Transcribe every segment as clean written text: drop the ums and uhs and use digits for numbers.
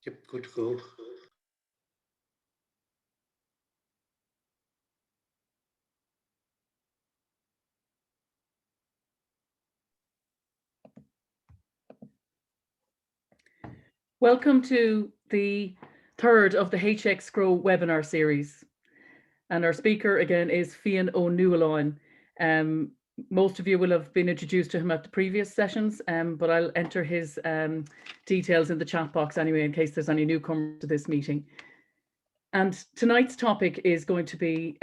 Yep, good to go. Welcome to the third of the HX Grow webinar series. And our speaker again is Fiann ó Nualláin. Most of you will have been introduced to him at the previous sessions, but I'll enter his details in the chat box anyway, in case there's any newcomers to this meeting. And tonight's topic is going to be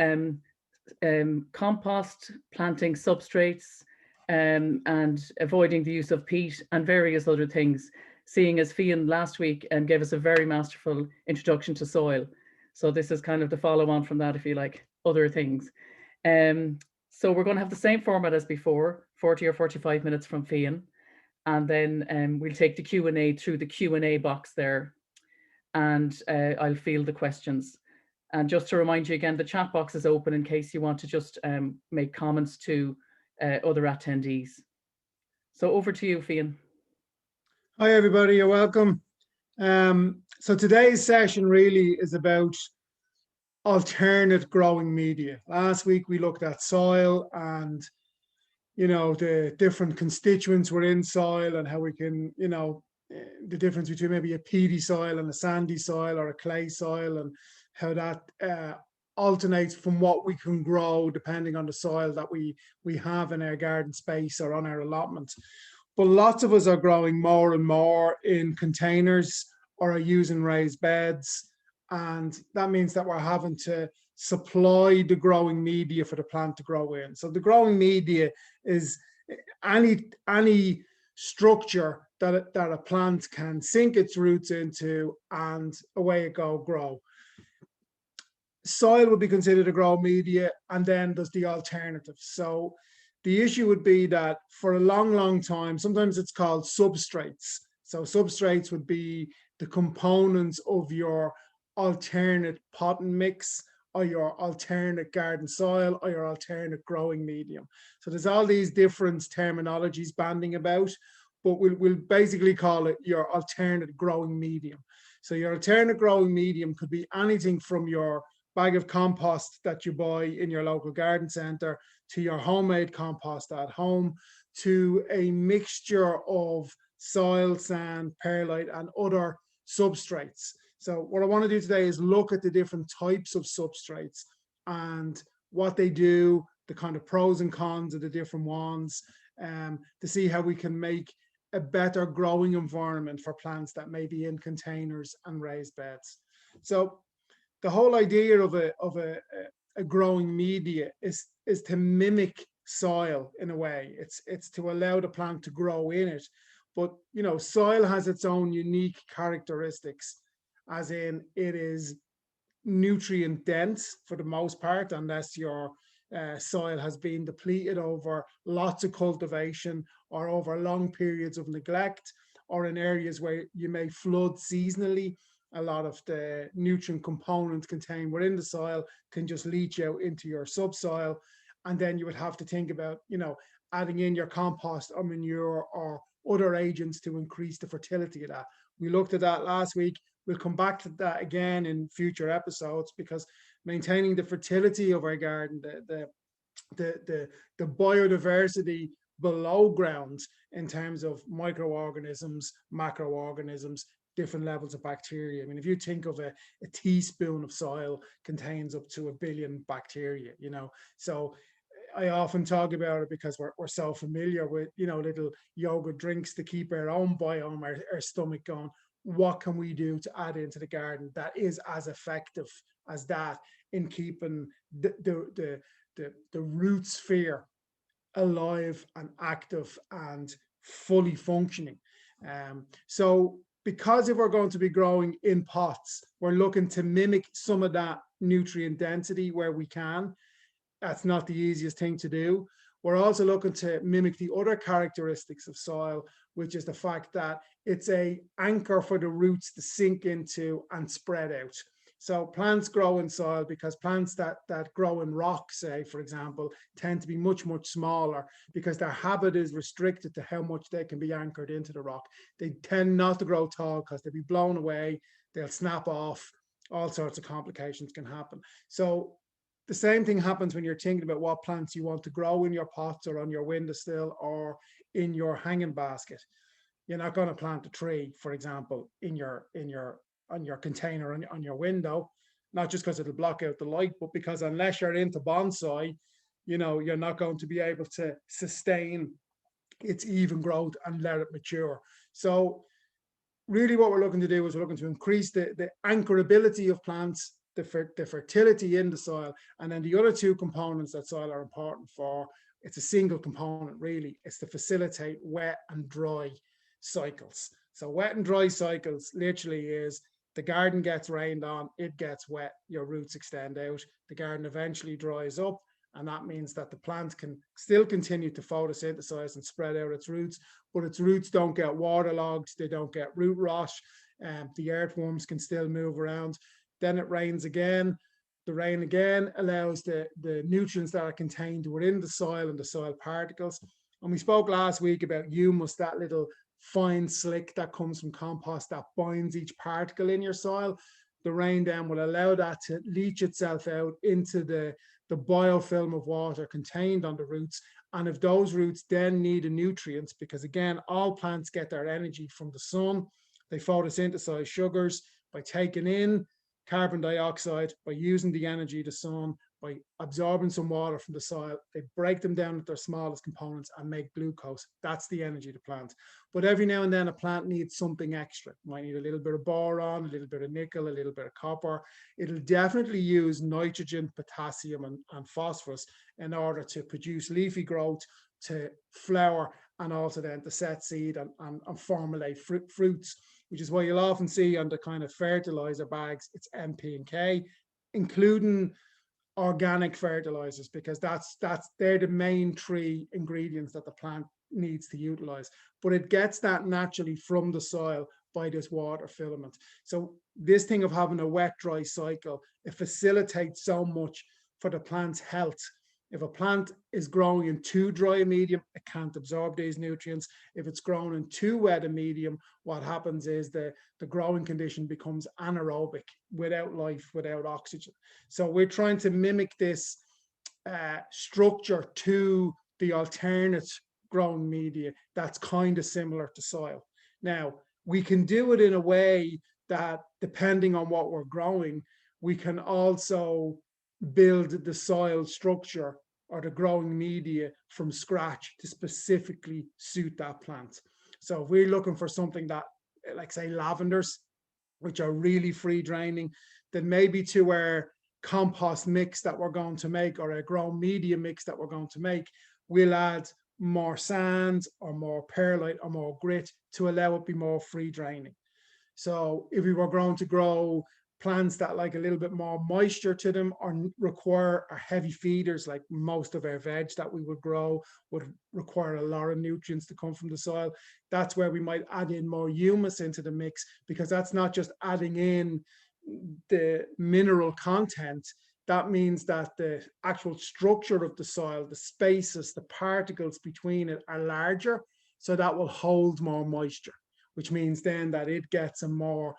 compost planting substrates and avoiding the use of peat and various other things, seeing as Fiann last week gave us a very masterful introduction to soil. So this is kind of the follow on from that, if you like, other things. So we're going to have the same format as before, 40 or 45 minutes from Fiann, and then we'll take the Q&A through the Q&A box there, and I'll field the questions. And just to remind you again, the chat box is open in case you want to just make comments to other attendees. So over to you, Fiann. Hi, everybody, you're welcome. So today's session really is about alternate growing media. Last week we looked at soil and, you know, the different constituents within soil and how we can, you know, the difference between maybe a peaty soil and a sandy soil or a clay soil, and how that alternates from what we can grow depending on the soil that we have in our garden space or on our allotment. But lots of us are growing more and more in containers or are using raised beds. And that means that we're having to supply the growing media for the plant to grow in. So the growing media is any structure that a plant can sink its roots into, and away it grow. Soil would be considered a grow media, and then there's the alternative. So the issue would be that for a long time, sometimes it's called substrates. So substrates would be the components of your alternate potting mix or your alternate garden soil or your alternate growing medium. So there's all these different terminologies banding about, but we'll basically call it your alternate growing medium. So your alternate growing medium could be anything from your bag of compost that you buy in your local garden centre, to your homemade compost at home, to a mixture of soil, sand, perlite and other substrates. So what I want to do today is look at the different types of substrates and what they do, the kind of pros and cons of the different ones, to see how we can make a better growing environment for plants that may be in containers and raised beds. So the whole idea of a growing media is to mimic soil in a way. It's to allow the plant to grow in it. But you know, soil has its own unique characteristics, as in it is nutrient dense for the most part, unless your soil has been depleted over lots of cultivation or over long periods of neglect, or in areas where you may flood seasonally. A lot of the nutrient components contained within the soil can just leach out into your subsoil, and then you would have to think about, you know, adding in your compost or manure or other agents to increase the fertility of that. We looked at that last week. We'll come back to that again in future episodes, because maintaining the fertility of our garden, the biodiversity below ground in terms of microorganisms, macroorganisms, different levels of bacteria. I mean, if you think of a teaspoon of soil contains up to 1 billion bacteria, you know. So I often talk about it because we're so familiar with, you know, little yogurt drinks to keep our own biome, our stomach going. What can we do to add into the garden that is as effective as that in keeping the root sphere alive and active and fully functioning? So because if we're going to be growing in pots, we're looking to mimic some of that nutrient density where we can. That's not the easiest thing to do. We're also looking to mimic the other characteristics of soil, which is the fact that it's an anchor for the roots to sink into and spread out. So plants grow in soil because plants that grow in rock, say, for example, tend to be much, much smaller because their habit is restricted to how much they can be anchored into the rock. They tend not to grow tall because they'll be blown away, they'll snap off, all sorts of complications can happen. So the same thing happens when you're thinking about what plants you want to grow in your pots or on your windowsill or in your hanging basket. You're not going to plant a tree, for example, on your container on your window, not just because it'll block out the light, but because unless you're into bonsai, you're not going to be able to sustain its even growth and let it mature. So really what we're looking to do is we're looking to increase the anchorability of plants, the fertility in the soil, and then the other two components that soil are important for, it's a single component really, it's to facilitate wet and dry cycles. So wet and dry cycles literally is the garden gets rained on, it gets wet, your roots extend out, the garden eventually dries up, and that means that the plant can still continue to photosynthesize and spread out its roots, but its roots don't get waterlogged, they don't get root rot, and the earthworms can still move around. Then it rains again. The rain again allows the nutrients that are contained within the soil and the soil particles. And we spoke last week about humus, that little fine slick that comes from compost that binds each particle in your soil. The rain then will allow that to leach itself out into the biofilm of water contained on the roots. And if those roots then need a nutrients, because again, all plants get their energy from the sun, they photosynthesize sugars by taking in carbon dioxide, by using the energy of the sun, by absorbing some water from the soil, they break them down into their smallest components and make glucose. That's the energy of the plant. But every now and then a plant needs something extra. It might need a little bit of boron, a little bit of nickel, a little bit of copper. It'll definitely use nitrogen, potassium, and phosphorus in order to produce leafy growth, to flower, and also then to set seed and formulate fruits, which is why you'll often see on the kind of fertilizer bags, it's NP and K, including organic fertilizers, because they're the main three ingredients that the plant needs to utilize. But it gets that naturally from the soil by this water filament. So this thing of having a wet dry cycle, it facilitates so much for the plant's health. If a plant is growing in too dry a medium, it can't absorb these nutrients. If it's grown in too wet a medium, what happens is the growing condition becomes anaerobic, without life, without oxygen. So we're trying to mimic this structure to the alternate growing media that's kind of similar to soil. Now, we can do it in a way that, depending on what we're growing, we can also build the soil structure or the growing media from scratch to specifically suit that plant. So if we're looking for something that, like say lavenders, which are really free draining, then maybe to our compost mix that we're going to make, or a grown media mix that we're going to make, we'll add more sand or more perlite or more grit to allow it to be more free draining. So if we were going to grow plants that like a little bit more moisture to them or require heavy feeders, like most of our veg that we would grow would require a lot of nutrients to come from the soil, that's where we might add in more humus into the mix, because that's not just adding in the mineral content. That means that the actual structure of the soil, the spaces, the particles between it are larger, so that will hold more moisture, which means then that it gets a more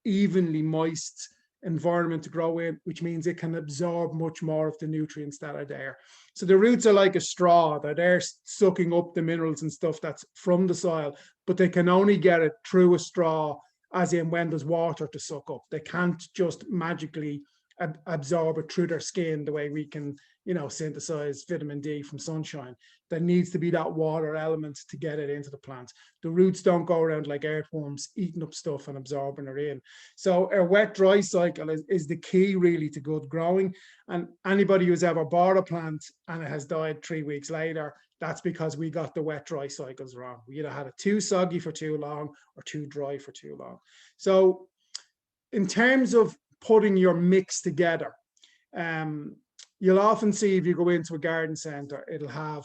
evenly moist environment to grow in, which means it can absorb much more of the nutrients that are there. So the roots are like a straw, they're sucking up the minerals and stuff that's from the soil, but they can only get it through a straw, as in when there's water to suck up. They can't just magically absorb it through their skin the way we can, synthesize vitamin D from sunshine. There needs to be that water element to get it into the plant. The roots don't go around like earthworms eating up stuff and absorbing it in. So our wet dry cycle is the key really to good growing. And anybody who's ever bought a plant and it has died 3 weeks later, that's because we got the wet dry cycles wrong. We either had it too soggy for too long or too dry for too long. So in terms of putting your mix together, you'll often see, if you go into a garden center, it'll have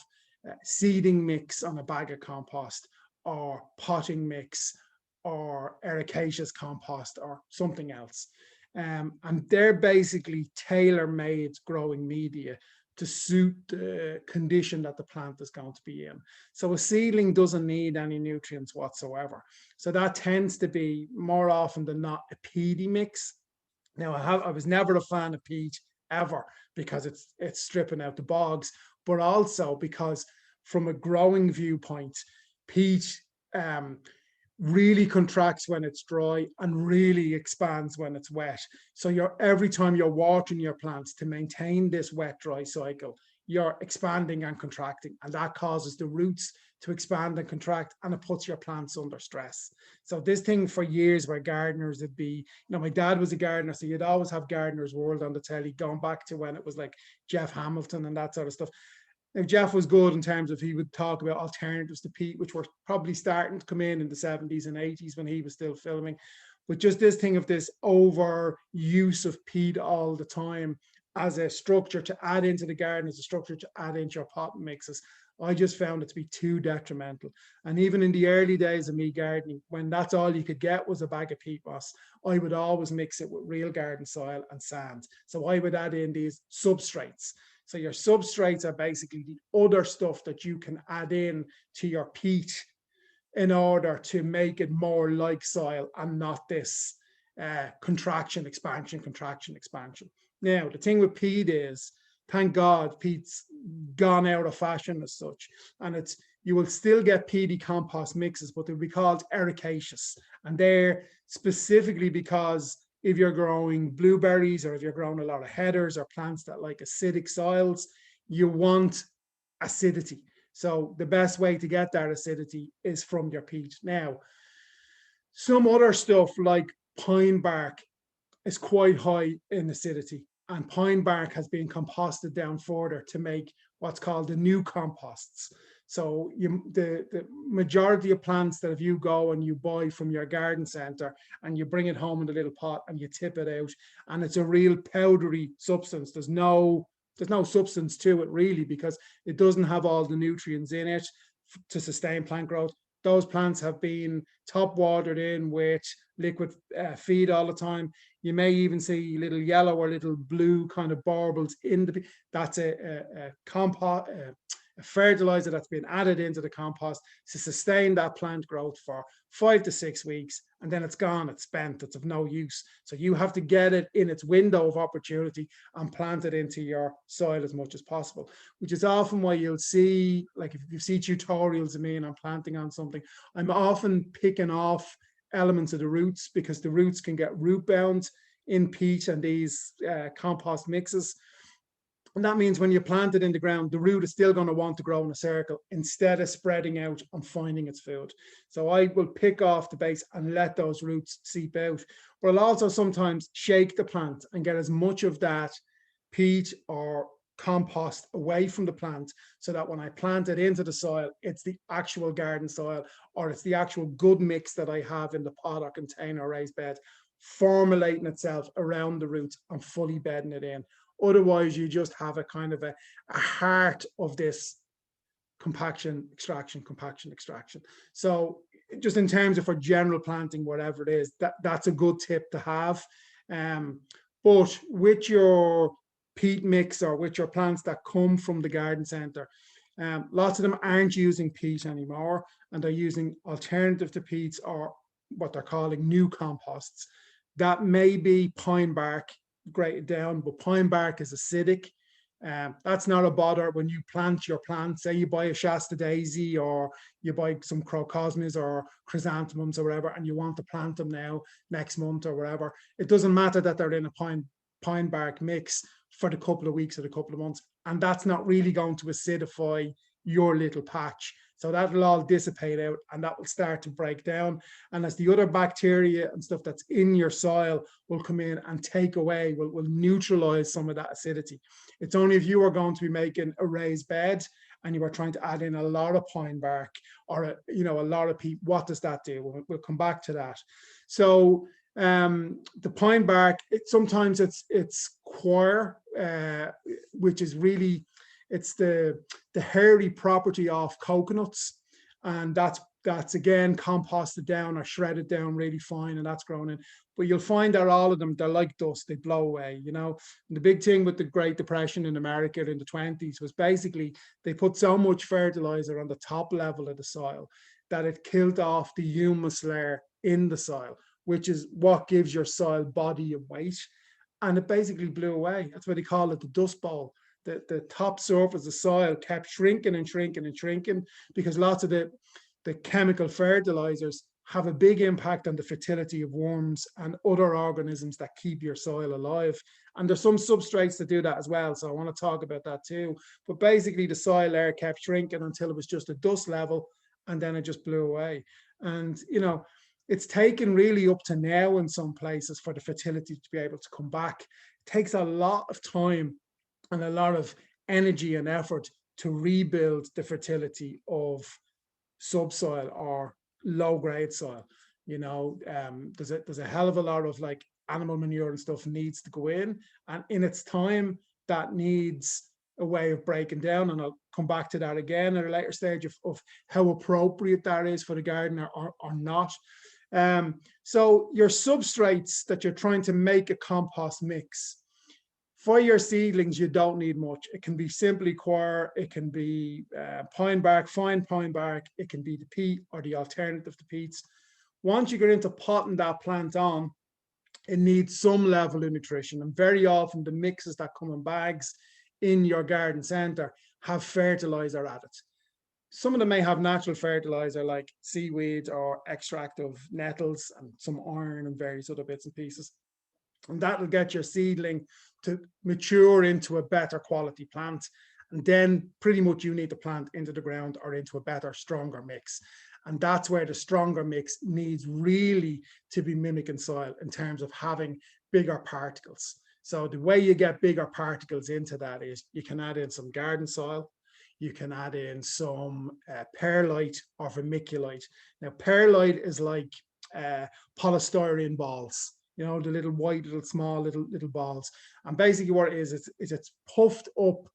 seeding mix on a bag of compost, or potting mix, or ericaceous compost, or something else. And they're basically tailor-made growing media to suit the condition that the plant is going to be in. So a seedling doesn't need any nutrients whatsoever. So that tends to be more often than not a peaty mix. Now I was never a fan of peat ever, because it's stripping out the bogs, but also because from a growing viewpoint, peat really contracts when it's dry and really expands when it's wet. So every time you're watering your plants to maintain this wet dry cycle, you're expanding and contracting, and that causes the roots to expand and contract, and it puts your plants under stress. So this thing for years where gardeners would be, my dad was a gardener, so you'd always have Gardener's World on the telly, going back to when it was like Jeff Hamilton and that sort of stuff. Now, Jeff was good in terms of he would talk about alternatives to peat, which were probably starting to come in the 70s and 80s when he was still filming. But just this thing of this overuse of peat all the time as a structure to add into the garden, as a structure to add into your pot mixes, I just found it to be too detrimental. And even in the early days of me gardening, when that's all you could get was a bag of peat moss, I would always mix it with real garden soil and sand. So I would add in these substrates. So your substrates are basically the other stuff that you can add in to your peat in order to make it more like soil and not this contraction, expansion, contraction, expansion. Now, the thing with peat is, thank God, peat's gone out of fashion as such. And you will still get peaty compost mixes, but they'll be called ericaceous. And they're specifically because if you're growing blueberries, or if you're growing a lot of headers or plants that like acidic soils, you want acidity. So the best way to get that acidity is from your peat. Now, some other stuff like pine bark is quite high in acidity, and pine bark has been composted down further to make what's called the new composts. So the majority of plants that if you go and you buy from your garden center and you bring it home in a little pot and you tip it out, and it's a real powdery substance, there's no substance to it really, because it doesn't have all the nutrients in it to sustain plant growth. Those plants have been top watered in with liquid feed all the time. You may even see little yellow or little blue kind of baubles in that's a compost, a fertilizer that's been added into the compost to sustain that plant growth for 5 to 6 weeks, and then it's gone, it's spent, it's of no use. So you have to get it in its window of opportunity and plant it into your soil as much as possible, which is often why you'll see, like if you see tutorials of me and I'm planting on something, I'm often picking off elements of the roots, because the roots can get root bound in peat and these compost mixes. And that means when you plant it in the ground, the root is still going to want to grow in a circle instead of spreading out and finding its food. So I will pick off the base and let those roots seep out. But I'll also sometimes shake the plant and get as much of that peat or compost away from the plant, so that when I plant it into the soil, it's the actual garden soil, or it's the actual good mix that I have in the pot or container or raised bed, formulating itself around the roots and fully bedding it in. Otherwise, you just have a kind of a heart of this compaction, extraction, compaction, extraction. So just in terms of for general planting, whatever it is, that's a good tip to have. But with your peat mix or with your plants that come from the garden center, lots of them aren't using peat anymore, and they're using alternative to peats, or what they're calling new composts. That may be pine bark grated down, but pine bark is acidic. That's not a bother when you plant your plants. Say you buy a Shasta daisy, or you buy some crocosmias or chrysanthemums or whatever, and you want to plant them now next month or whatever. It doesn't matter that they're in a pine bark mix for the couple of weeks or the couple of months, and that's not really going to acidify your little patch. So that will all dissipate out, and that will start to break down. And as the other bacteria and stuff that's in your soil will come in and take away, will neutralize some of that acidity. It's only if you are going to be making a raised bed and you are trying to add in a lot of pine bark or a lot of peat, what does that do? We'll come back to that. So the pine bark, sometimes it's coir, which is really, it's the hairy property of coconuts, and that's that's again composted down or shredded down really fine, and that's grown in. But you'll find that all of them, they're like dust, they blow away, you know. And the big thing with the Great Depression in America in the 20s was basically they put so much fertilizer on the top level of the soil that it killed off the humus layer in the soil, which is what gives your soil body and weight. And it basically blew away. That's why they call it the dust bowl. The top surface of soil kept shrinking and shrinking and shrinking because lots of the chemical fertilizers have a big impact on the fertility of worms and other organisms that keep your soil alive. And there's some substrates that do that as well. So I want to talk about that too. But basically the soil layer kept shrinking until it was just a dust level, and then it just blew away. And, you know, it's taken really up to now in some places for the fertility to be able to come back. It takes a lot of time and a lot of energy and effort to rebuild the fertility of subsoil or low grade soil. You know, there's a hell of a lot of like animal manure and stuff needs to go in, and in its time that needs a way of breaking down, and I'll come back to that again at a later stage of how appropriate that is for the garden or not. So your substrates that you're trying to make a compost mix, for your seedlings, you don't need much. It can be simply coir, it can be pine bark, fine pine bark, it can be the peat or the alternative to peats. Once you get into potting that plant on, it needs some level of nutrition. And very often the mixes that come in bags in your garden centre have fertilizer at it. Some of them may have natural fertilizer like seaweed or extract of nettles and some iron and various other bits and pieces. And that will get your seedling to mature into a better quality plant. And then pretty much you need to plant into the ground or into a better, stronger mix. And that's where the stronger mix needs really to be mimicking soil in terms of having bigger particles. So the way you get bigger particles into that is you can add in some garden soil, you can add in some perlite or vermiculite. Now, perlite is like polystyrene balls, you know, the little white, small little balls. And basically what it is it's puffed up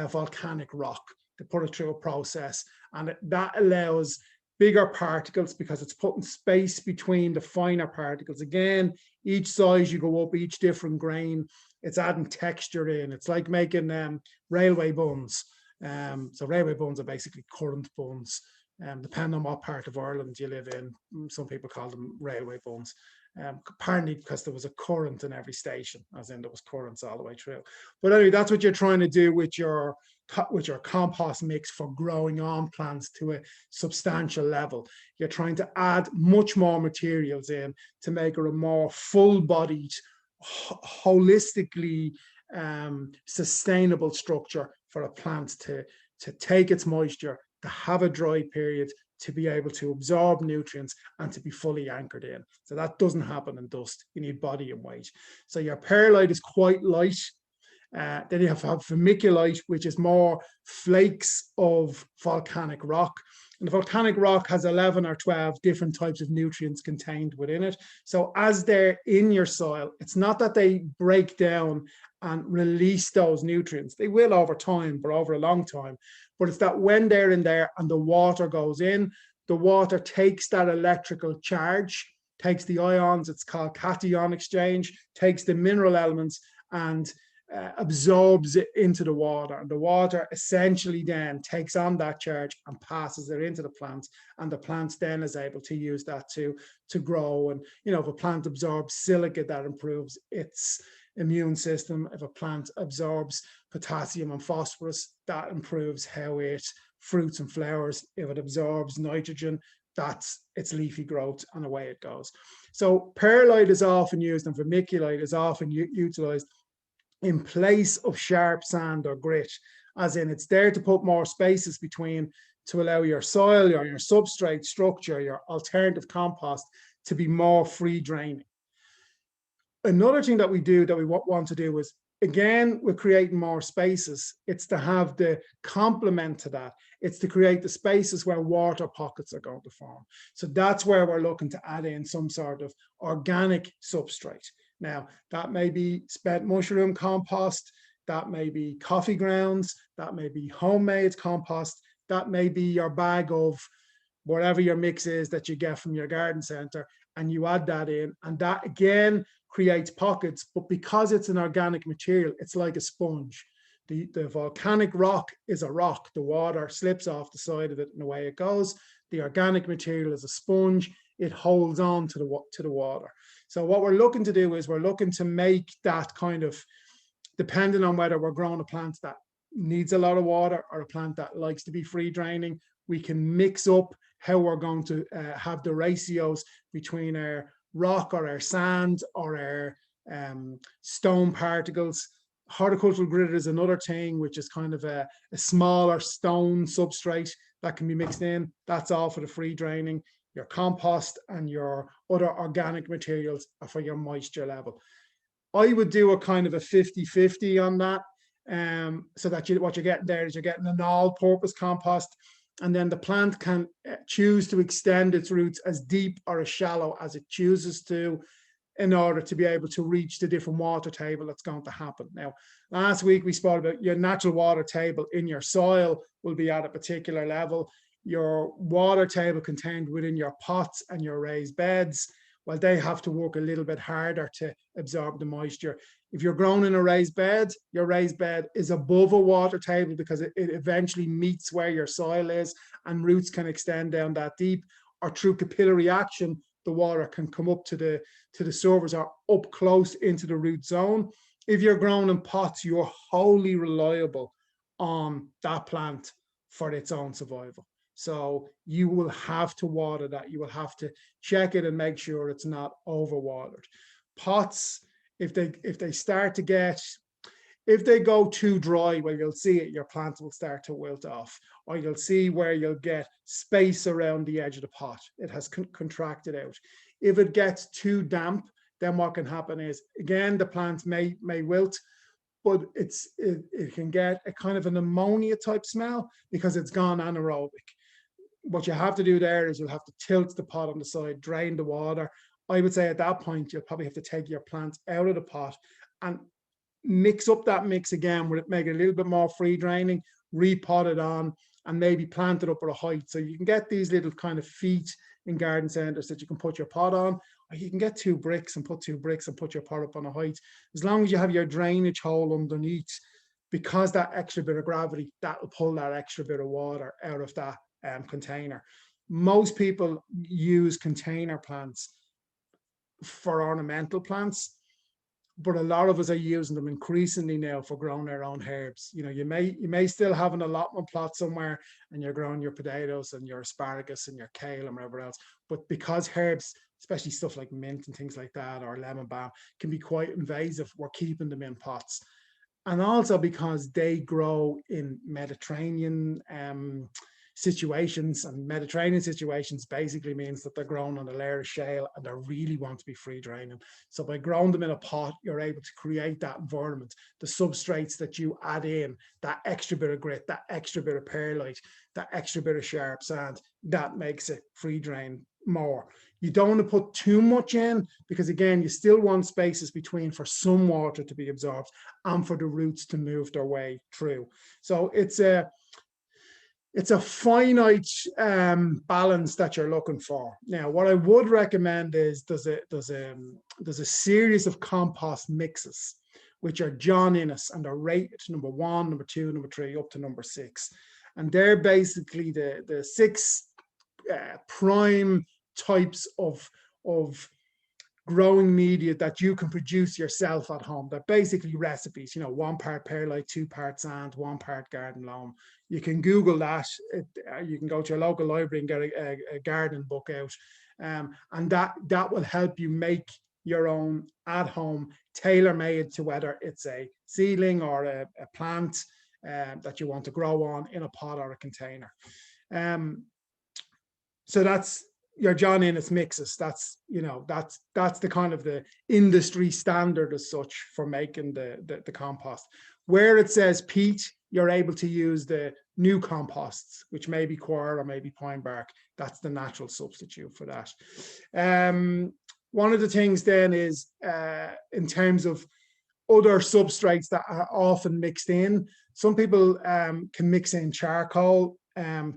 volcanic rock to put it through a process. And that allows bigger particles because it's putting space between the finer particles. Again, each size you go up, each different grain, it's adding texture in. It's like making railway buns. So railway buns are basically currant buns. Depending on what part of Ireland you live in, some people call them railway buns. Apparently because there was a current in every station, as in there was currents all the way through. But anyway, that's what you're trying to do with your compost mix for growing on plants to a substantial level. You're trying to add much more materials in to make it a more full-bodied, holistically sustainable structure for a plant to take its moisture, to have a dry period, to be able to absorb nutrients and to be fully anchored in. So that doesn't happen in dust. You need body and weight. So your perlite is quite light. Then you have vermiculite, which is more flakes of volcanic rock. And the volcanic rock has 11 or 12 different types of nutrients contained within it. So as they're in your soil, it's not that they break down and release those nutrients. They will over time, but over a long time. But it's that when they're in there and the water goes in, the water takes that electrical charge, takes the ions, it's called cation exchange, takes the mineral elements and absorbs it into the water. And the water essentially then takes on that charge and passes it into the plant. And the plant then is able to use that to grow. And, you know, if a plant absorbs silica, that improves its immune system. If a plant absorbs potassium and phosphorus, that improves how it fruits and flowers. If it absorbs nitrogen, that's its leafy growth, and away it goes. So perlite is often used and vermiculite is often utilized in place of sharp sand or grit, as in it's there to put more spaces between to allow your soil or your substrate structure, your alternative compost to be more free draining. Another thing that we do that we want to do is, again, we're creating more spaces. It's to have the complement to that. It's to create the spaces where water pockets are going to form. So that's where we're looking to add in some sort of organic substrate. Now, that may be spent mushroom compost, that may be coffee grounds, that may be homemade compost, that may be your bag of wherever your mix is that you get from your garden center, and you add that in, and that again creates pockets. But because it's an organic material, it's like a sponge. The volcanic rock is a rock. The water slips off the side of it and away it goes. The organic material is a sponge. It holds on to the water. So what we're looking to do is we're looking to make that kind of, depending on whether we're growing a plant that needs a lot of water or a plant that likes to be free draining, we can mix up how we're going to have the ratios between our rock or our sand or our stone particles. Horticultural grit is another thing, which is kind of a smaller stone substrate that can be mixed in. That's all for the free draining. Your compost and your other organic materials are for your moisture level. I would do a kind of a 50-50 on that, so that what you're getting there is you're getting an all-purpose compost, and then the plant can choose to extend its roots as deep or as shallow as it chooses to, in order to be able to reach the different water table that's going to happen. Now, last week we spoke about your natural water table in your soil will be at a particular level. Your water table contained within your pots and your raised beds, well, they have to work a little bit harder to absorb the moisture. If you're growing in a raised bed, your raised bed is above a water table because it eventually meets where your soil is, and roots can extend down that deep, or through capillary action, the water can come up to the surface or up close into the root zone. If you're growing in pots, you're wholly reliable on that plant for its own survival. So you will have to water that. You will have to check it and make sure it's not overwatered. Pots, if they start to get, if they go too dry, well, you'll see it, your plants will start to wilt off, or you'll see where you'll get space around the edge of the pot. It has contracted out. If it gets too damp, then what can happen is, again, the plants may wilt, but it can get a kind of an ammonia type smell because it's gone anaerobic. What you have to do there is you'll have to tilt the pot on the side, drain the water. I would say at that point, you'll probably have to take your plants out of the pot and mix up that mix again, with it, make it a little bit more free draining, repot it on, and maybe plant it up at a height. So you can get these little kind of feet in garden centers that you can put your pot on, or you can get 2 bricks and put 2 bricks and put your pot up on a height. As long as you have your drainage hole underneath, because that extra bit of gravity, that will pull that extra bit of water out of that container. Most people use container plants for ornamental plants, but a lot of us are using them increasingly now for growing their own herbs. You know, you may still have an allotment plot somewhere and you're growing your potatoes and your asparagus and your kale and whatever else, but because herbs, especially stuff like mint and things like that, or lemon balm, can be quite invasive, we're keeping them in pots. And also because they grow in Mediterranean situations, and Mediterranean situations basically means that they're grown on a layer of shale and they really want to be free draining. So by growing them in a pot, you're able to create that environment. The substrates that you add in, that extra bit of grit, that extra bit of perlite, that extra bit of sharp sand, that makes it free drain more. You don't want to put too much in, because again, you still want spaces between for some water to be absorbed and for the roots to move their way through. So it's a finite balance that you're looking for. Now, what I would recommend is there's a series of compost mixes, which are John Innes, and they're rated number 1, number 2, number 3, up to number 6. And they're basically the 6 prime types of growing media that you can produce yourself at home. They're basically recipes, you know, 1 part perlite, 2 part sand, 1 part garden loam. You can Google that. You can go to your local library and get a garden book out. And that will help you make your own at home, tailor-made to whether it's a seedling or a plant that you want to grow on in a pot or a container. So that's your John Innes mixes. That's, you know, that's the kind of the industry standard as such for making the compost. Where it says peat, you're able to use the new composts, which may be coir or maybe pine bark. That's the natural substitute for that. One of the things then is in terms of other substrates that are often mixed in. Some people can mix in charcoal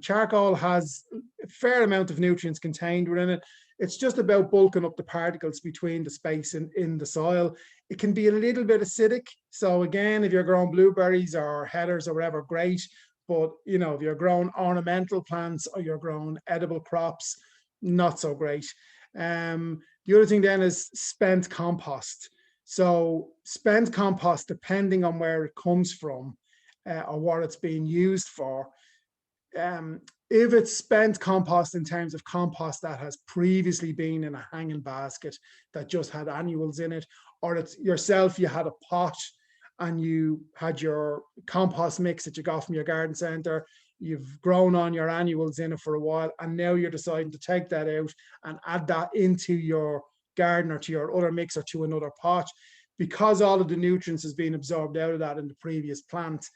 Charcoal has a fair amount of nutrients contained within it. It's just about bulking up the particles between the space in the soil. It can be a little bit acidic. So again, if you're growing blueberries or heathers or whatever, great. But you know, if you're growing ornamental plants or you're growing edible crops, not so great. The other thing then is spent compost. So spent compost, depending on where it comes from or what it's being used for, if it's spent compost in terms of compost that has previously been in a hanging basket that just had annuals in it, or it's yourself, you had a pot and you had your compost mix that you got from your garden centre, you've grown on your annuals in it for a while, and now you're deciding to take that out and add that into your garden or to your other mix or to another pot, because all of the nutrients has been absorbed out of that in the previous plant.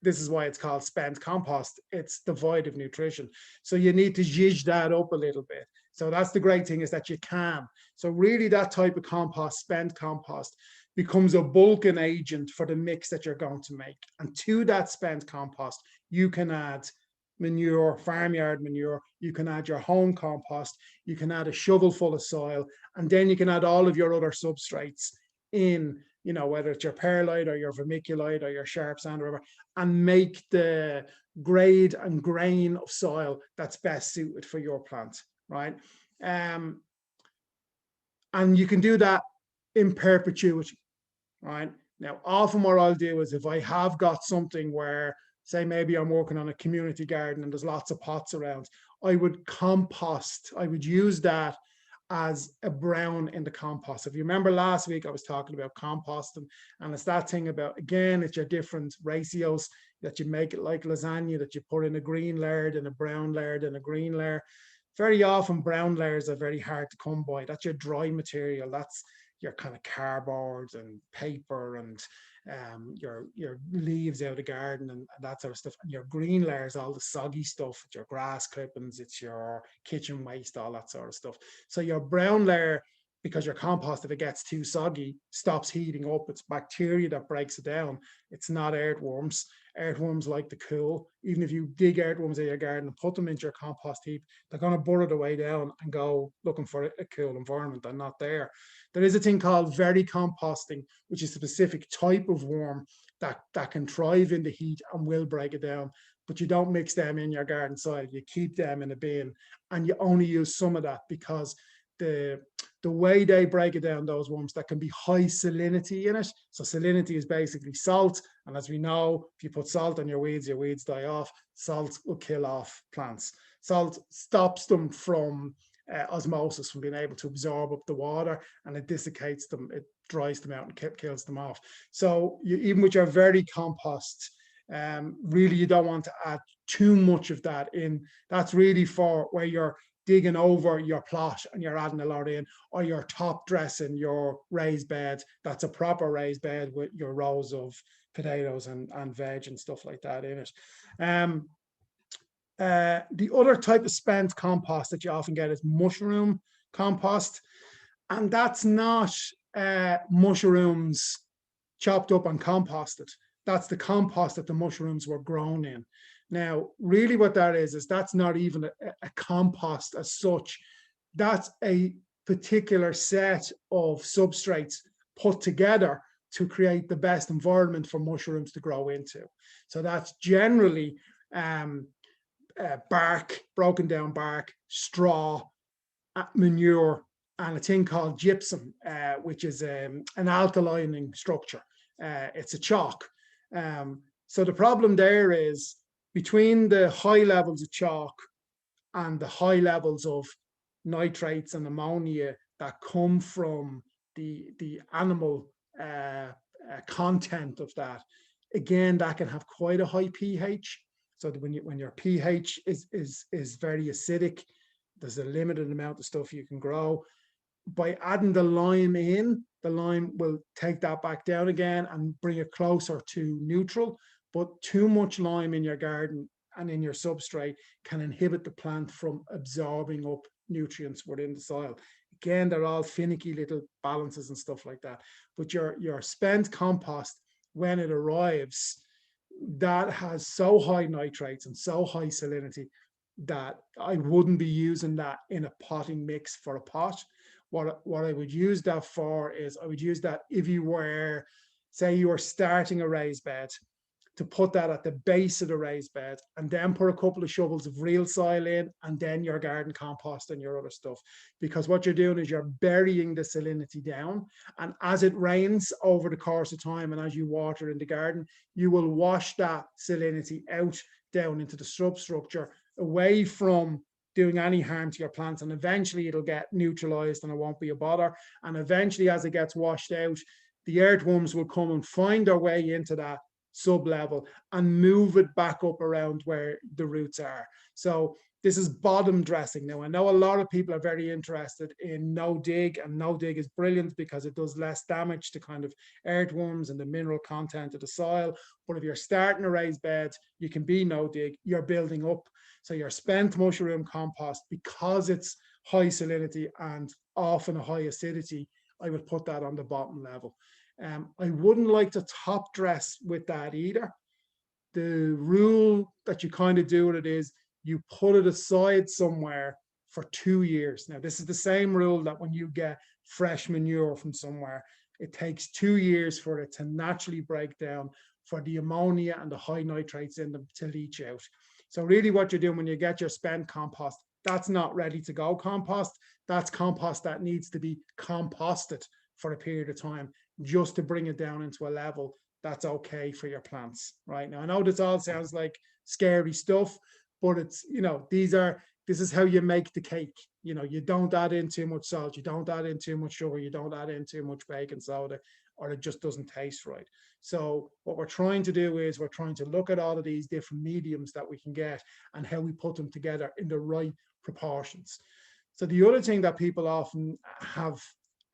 This is why it's called spent compost. It's devoid of nutrition. So you need to zhuzh that up a little bit. So that's the great thing, is that you can. So really that type of compost, spent compost, becomes a bulking agent for the mix that you're going to make. And to that spent compost, you can add manure, farmyard manure, you can add your home compost, you can add a shovel full of soil, and then you can add all of your other substrates in, you know, whether it's your perlite or your vermiculite or your sharp sand or whatever, and make the grade and grain of soil that's best suited for your plant, right? And you can do that in perpetuity, right? Now, often what I'll do is, if I have got something where, say maybe I'm working on a community garden and there's lots of pots around, I would compost, I would use that as a brown in the compost. If you remember last week, I was talking about composting, and it's that thing about, again, it's your different ratios that you make it like lasagna, that you put in a green layer, and a brown layer, and a green layer. Very often brown layers are very hard to come by. That's your dry material. That's your kind of cardboard and paper and your leaves out of the garden and that sort of stuff. And your green layers, all the soggy stuff, it's your grass clippings, it's your kitchen waste, all that sort of stuff. So your brown layer, because your compost, if it gets too soggy, stops heating up. It's bacteria that breaks it down. It's not earthworms. Earthworms like the cool. Even if you dig earthworms out of your garden and put them into your compost heap, they're going to burrow their way down and go looking for a cool environment. They're not there. There is a thing called verticomposting, which is a specific type of worm that can thrive in the heat and will break it down. But you don't mix them in your garden soil. You keep them in a bin, and you only use some of that, because the way they break it down, those worms, that can be high salinity in it. So salinity is basically salt. And as we know, if you put salt on your weeds die off. Salt will kill off plants. Salt stops them from osmosis, from being able to absorb up the water, and it desiccates them, it dries them out and kills them off. So even with your verticompost, really you don't want to add too much of that in. That's really for where you're digging over your plot and you're adding a lot in, or you're top dressing your raised bed. That's a proper raised bed with your rows of potatoes and veg and stuff like that in it. The other type of spent compost that you often get is mushroom compost, and that's not mushrooms chopped up and composted. That's the compost that the mushrooms were grown in. Now, really what that is that's not even a compost as such. That's a particular set of substrates put together to create the best environment for mushrooms to grow into. So that's generally bark, broken down bark, straw, manure, and a thing called gypsum, which is an alkalining structure. It's a chalk. So the problem there is, between the high levels of chalk and the high levels of nitrates and ammonia that come from the animal content of that, again, that can have quite a high pH. So that when your pH is very acidic, there's a limited amount of stuff you can grow. By adding the lime in, the lime will take that back down again and bring it closer to neutral. But too much lime in your garden and in your substrate can inhibit the plant from absorbing up nutrients within the soil. Again, they're all finicky little balances and stuff like that. But your spent compost, when it arrives, that has so high nitrates and so high salinity that I wouldn't be using that in a potting mix for a pot. What I would use that for is I would use that if you were, say you were starting a raised bed, to put that at the base of the raised bed and then put a couple of shovels of real soil in and then your garden compost and your other stuff. Because what you're doing is you're burying the salinity down. And as it rains over the course of time and as you water in the garden, you will wash that salinity out down into the substructure away from doing any harm to your plants. And eventually it'll get neutralized and it won't be a bother. And eventually as it gets washed out, the earthworms will come and find their way into that sub-level and move it back up around where the roots are. So this is bottom dressing. Now, I know a lot of people are very interested in no dig, and no dig is brilliant because it does less damage to kind of earthworms and the mineral content of the soil. But if you're starting a raised bed, you can be no dig, you're building up. So your spent mushroom compost, because it's high salinity and often a high acidity, I would put that on the bottom level. I wouldn't like to top dress with that either. The rule that you kind of do with it is you put it aside somewhere for 2 years. Now, this is the same rule that when you get fresh manure from somewhere, it takes 2 years for it to naturally break down, for the ammonia and the high nitrates in them to leach out. So really what you're doing when you get your spent compost, that's not ready to go compost. That's compost that needs to be composted for a period of time, just to bring it down into a level that's okay for your plants. Right now, I know this all sounds like scary stuff, but it's, you know, this is how you make the cake. You know, you don't add in too much salt, you don't add in too much sugar, you don't add in too much baking soda, or it just doesn't taste right. So what we're trying to do is we're trying to look at all of these different mediums that we can get and how we put them together in the right proportions. So the other thing that people often have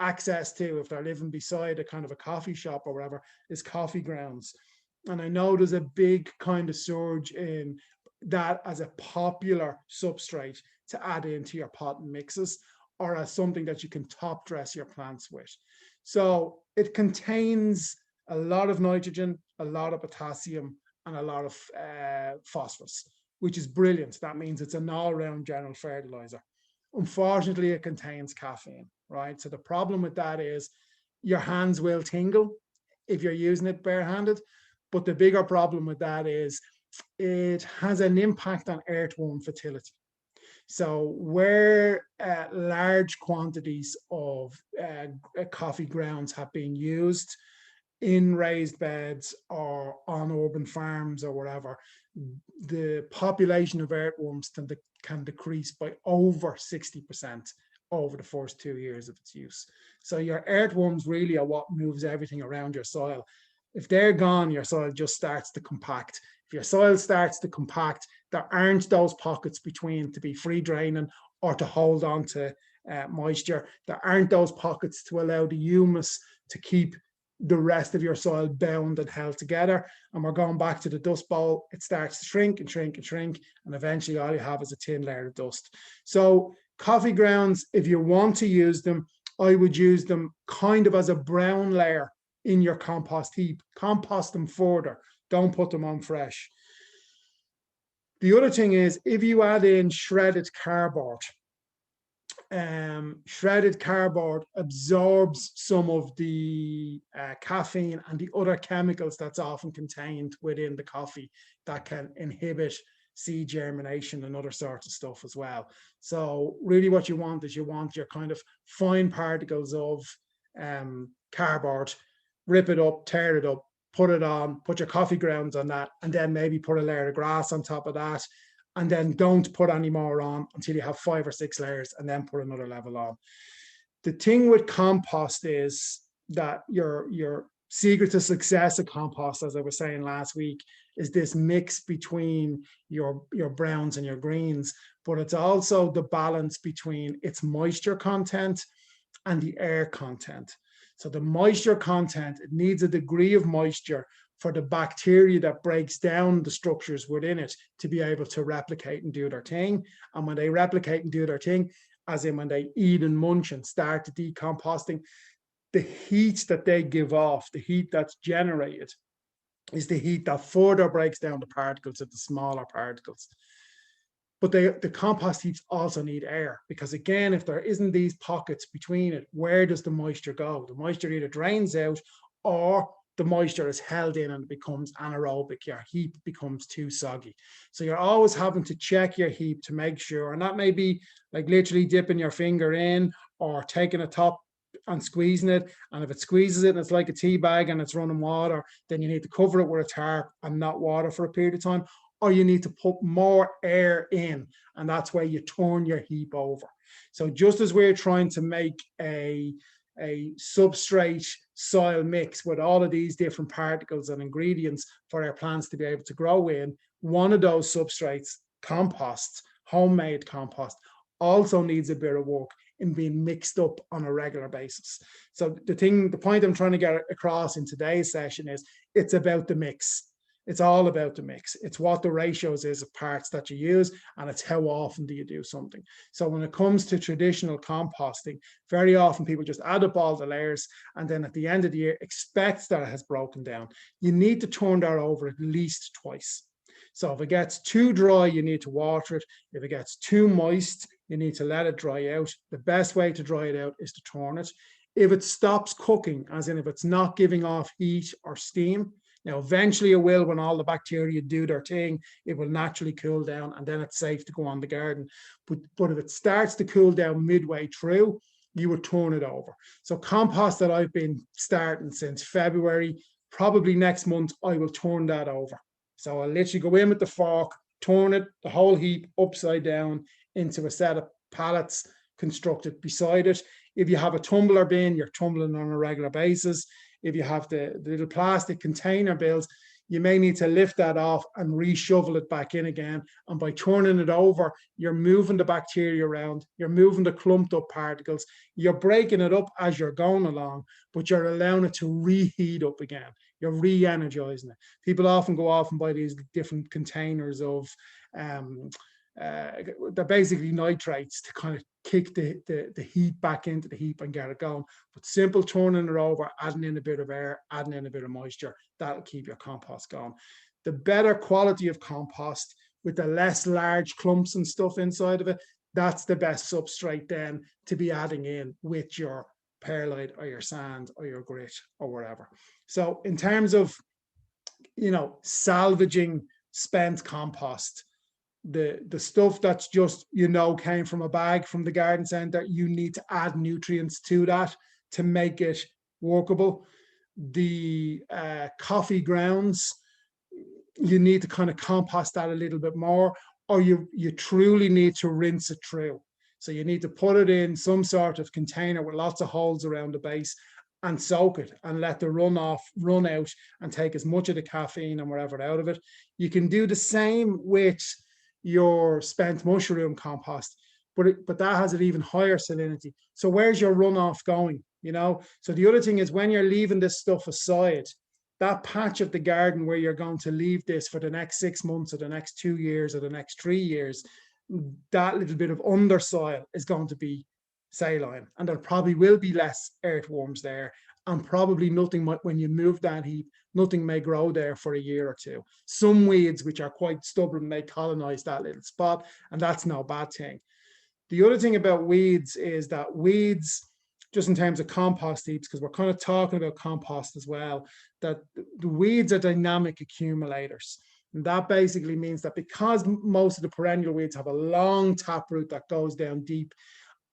access to if they're living beside a kind of a coffee shop or whatever is coffee grounds. And I know there's a big kind of surge in that as a popular substrate to add into your pot and mixes, or as something that you can top dress your plants with. So it contains a lot of nitrogen, a lot of potassium, and a lot of phosphorus, which is brilliant. That means it's an all-round general fertilizer. Unfortunately, it contains caffeine, right? So the problem with that is your hands will tingle if you're using it barehanded. But the bigger problem with that is it has an impact on earthworm fertility. So where large quantities of coffee grounds have been used in raised beds or on urban farms or whatever, the population of earthworms can decrease by over 60% over the first 2 years of its use. So your earthworms really are what moves everything around your soil. If they're gone, your soil just starts to compact. If your soil starts to compact, there aren't those pockets between to be free draining or to hold on to moisture. There aren't those pockets to allow the humus to keep the rest of your soil bound and held together. And we're going back to the dust bowl. It starts to shrink and shrink and shrink, and eventually all you have is a thin layer of dust. So coffee grounds, if you want to use them, I would use them kind of as a brown layer in your compost heap. Compost them further. Don't put them on fresh. The other thing is, if you add in shredded cardboard absorbs some of the caffeine and the other chemicals that's often contained within the coffee that can inhibit seed germination and other sorts of stuff as well. So really what you want is you want your kind of fine particles of cardboard, rip it up, tear it up, put it on, put your coffee grounds on that, and then maybe put a layer of grass on top of that. And then don't put any more on until you have 5 or 6 layers, and then put another level on. The thing with compost is that your secret to success of compost, as I was saying last week, is this mix between your browns and your greens, but it's also the balance between its moisture content and the air content. So the moisture content, it needs a degree of moisture for the bacteria that breaks down the structures within it to be able to replicate and do their thing. And when they replicate and do their thing, as in when they eat and munch and start decomposting, the heat that they give off, the heat that's generated, is the heat that further breaks down the particles into smaller particles. But the compost heaps also need air, because again, if there isn't these pockets between it, where does the moisture go? The moisture either drains out, or the moisture is held in and it becomes anaerobic. Your heap becomes too soggy. So you're always having to check your heap to make sure, and that may be like literally dipping your finger in or taking a top and squeezing it. And if it squeezes it and it's like a tea bag and it's running water, then you need to cover it with a tarp and not water for a period of time. Or you need to put more air in, and that's where you turn your heap over. So just as we're trying to make a substrate soil mix with all of these different particles and ingredients for our plants to be able to grow in, one of those substrates, compost, homemade compost, also needs a bit of work in being mixed up on a regular basis. So the point I'm trying to get across in today's session is it's about the mix. It's all about the mix. It's what the ratios is of parts that you use, and it's how often do you do something. So when it comes to traditional composting, very often people just add up all the layers, and then at the end of the year expect that it has broken down. You need to turn that over at least twice. So if it gets too dry, you need to water it. If it gets too moist, you need to let it dry out. The best way to dry it out is to turn it. If it stops cooking, as in if it's not giving off heat or steam, now, eventually it will, when all the bacteria do their thing, it will naturally cool down, and then it's safe to go on the garden. But if it starts to cool down midway through, you would turn it over. So compost that I've been starting since February, probably next month, I will turn that over. So I'll literally go in with the fork, turn it, the whole heap upside down into a set of pallets constructed beside it. If you have a tumbler bin, you're tumbling on a regular basis. If you have the little plastic container bills, you may need to lift that off and reshovel it back in again. And by turning it over, you're moving the bacteria around, you're moving the clumped up particles, you're breaking it up as you're going along, but you're allowing it to reheat up again. You're re-energizing it. People often go off and buy these different containers of they're basically nitrates to kind of kick the heat back into the heap and get it going. But simple turning it over, adding in a bit of air, adding in a bit of moisture, that'll keep your compost going. The better quality of compost with the less large clumps and stuff inside of it, that's the best substrate then to be adding in with your perlite or your sand or your grit or whatever. So in terms of, salvaging spent compost, the stuff that's just came from a bag from the garden center, you need to add nutrients to that to make it workable. The coffee grounds, you need to kind of compost that a little bit more, or you truly need to rinse it through. So you need to put it in some sort of container with lots of holes around the base and soak it and let the runoff run out and take as much of the caffeine and whatever out of it. You can do the same with your spent mushroom compost, but that has an even higher salinity. So where's your runoff going? So the other thing is, when you're leaving this stuff aside, that patch of the garden where you're going to leave this for the next 6 months or the next 2 years or the next 3 years, that little bit of undersoil is going to be saline, and there probably will be less earthworms there, and probably nothing might, when you move that heap, nothing may grow there for a year or two. Some weeds, which are quite stubborn, may colonize that little spot, and that's no bad thing. The other thing about weeds is that weeds, just in terms of compost heaps, because we're kind of talking about compost as well, that the weeds are dynamic accumulators. And that basically means that because most of the perennial weeds have a long taproot that goes down deep,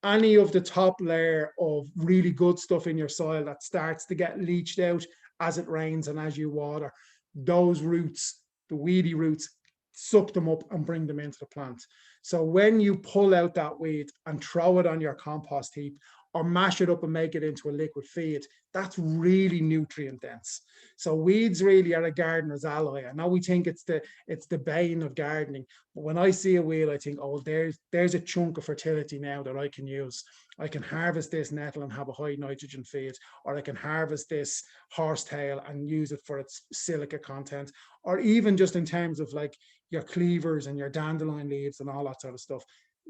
any of the top layer of really good stuff in your soil that starts to get leached out as it rains and as you water, those roots, the weedy roots, suck them up and bring them into the plant. So when you pull out that weed and throw it on your compost heap, or mash it up and make it into a liquid feed, that's really nutrient dense. So weeds really are a gardener's ally. I know we think it's the bane of gardening, but when I see a weed, I think, oh, there's a chunk of fertility now that I can use. I can harvest this nettle and have a high nitrogen feed, or I can harvest this horsetail and use it for its silica content, or even just in terms of like your cleavers and your dandelion leaves and all that sort of stuff,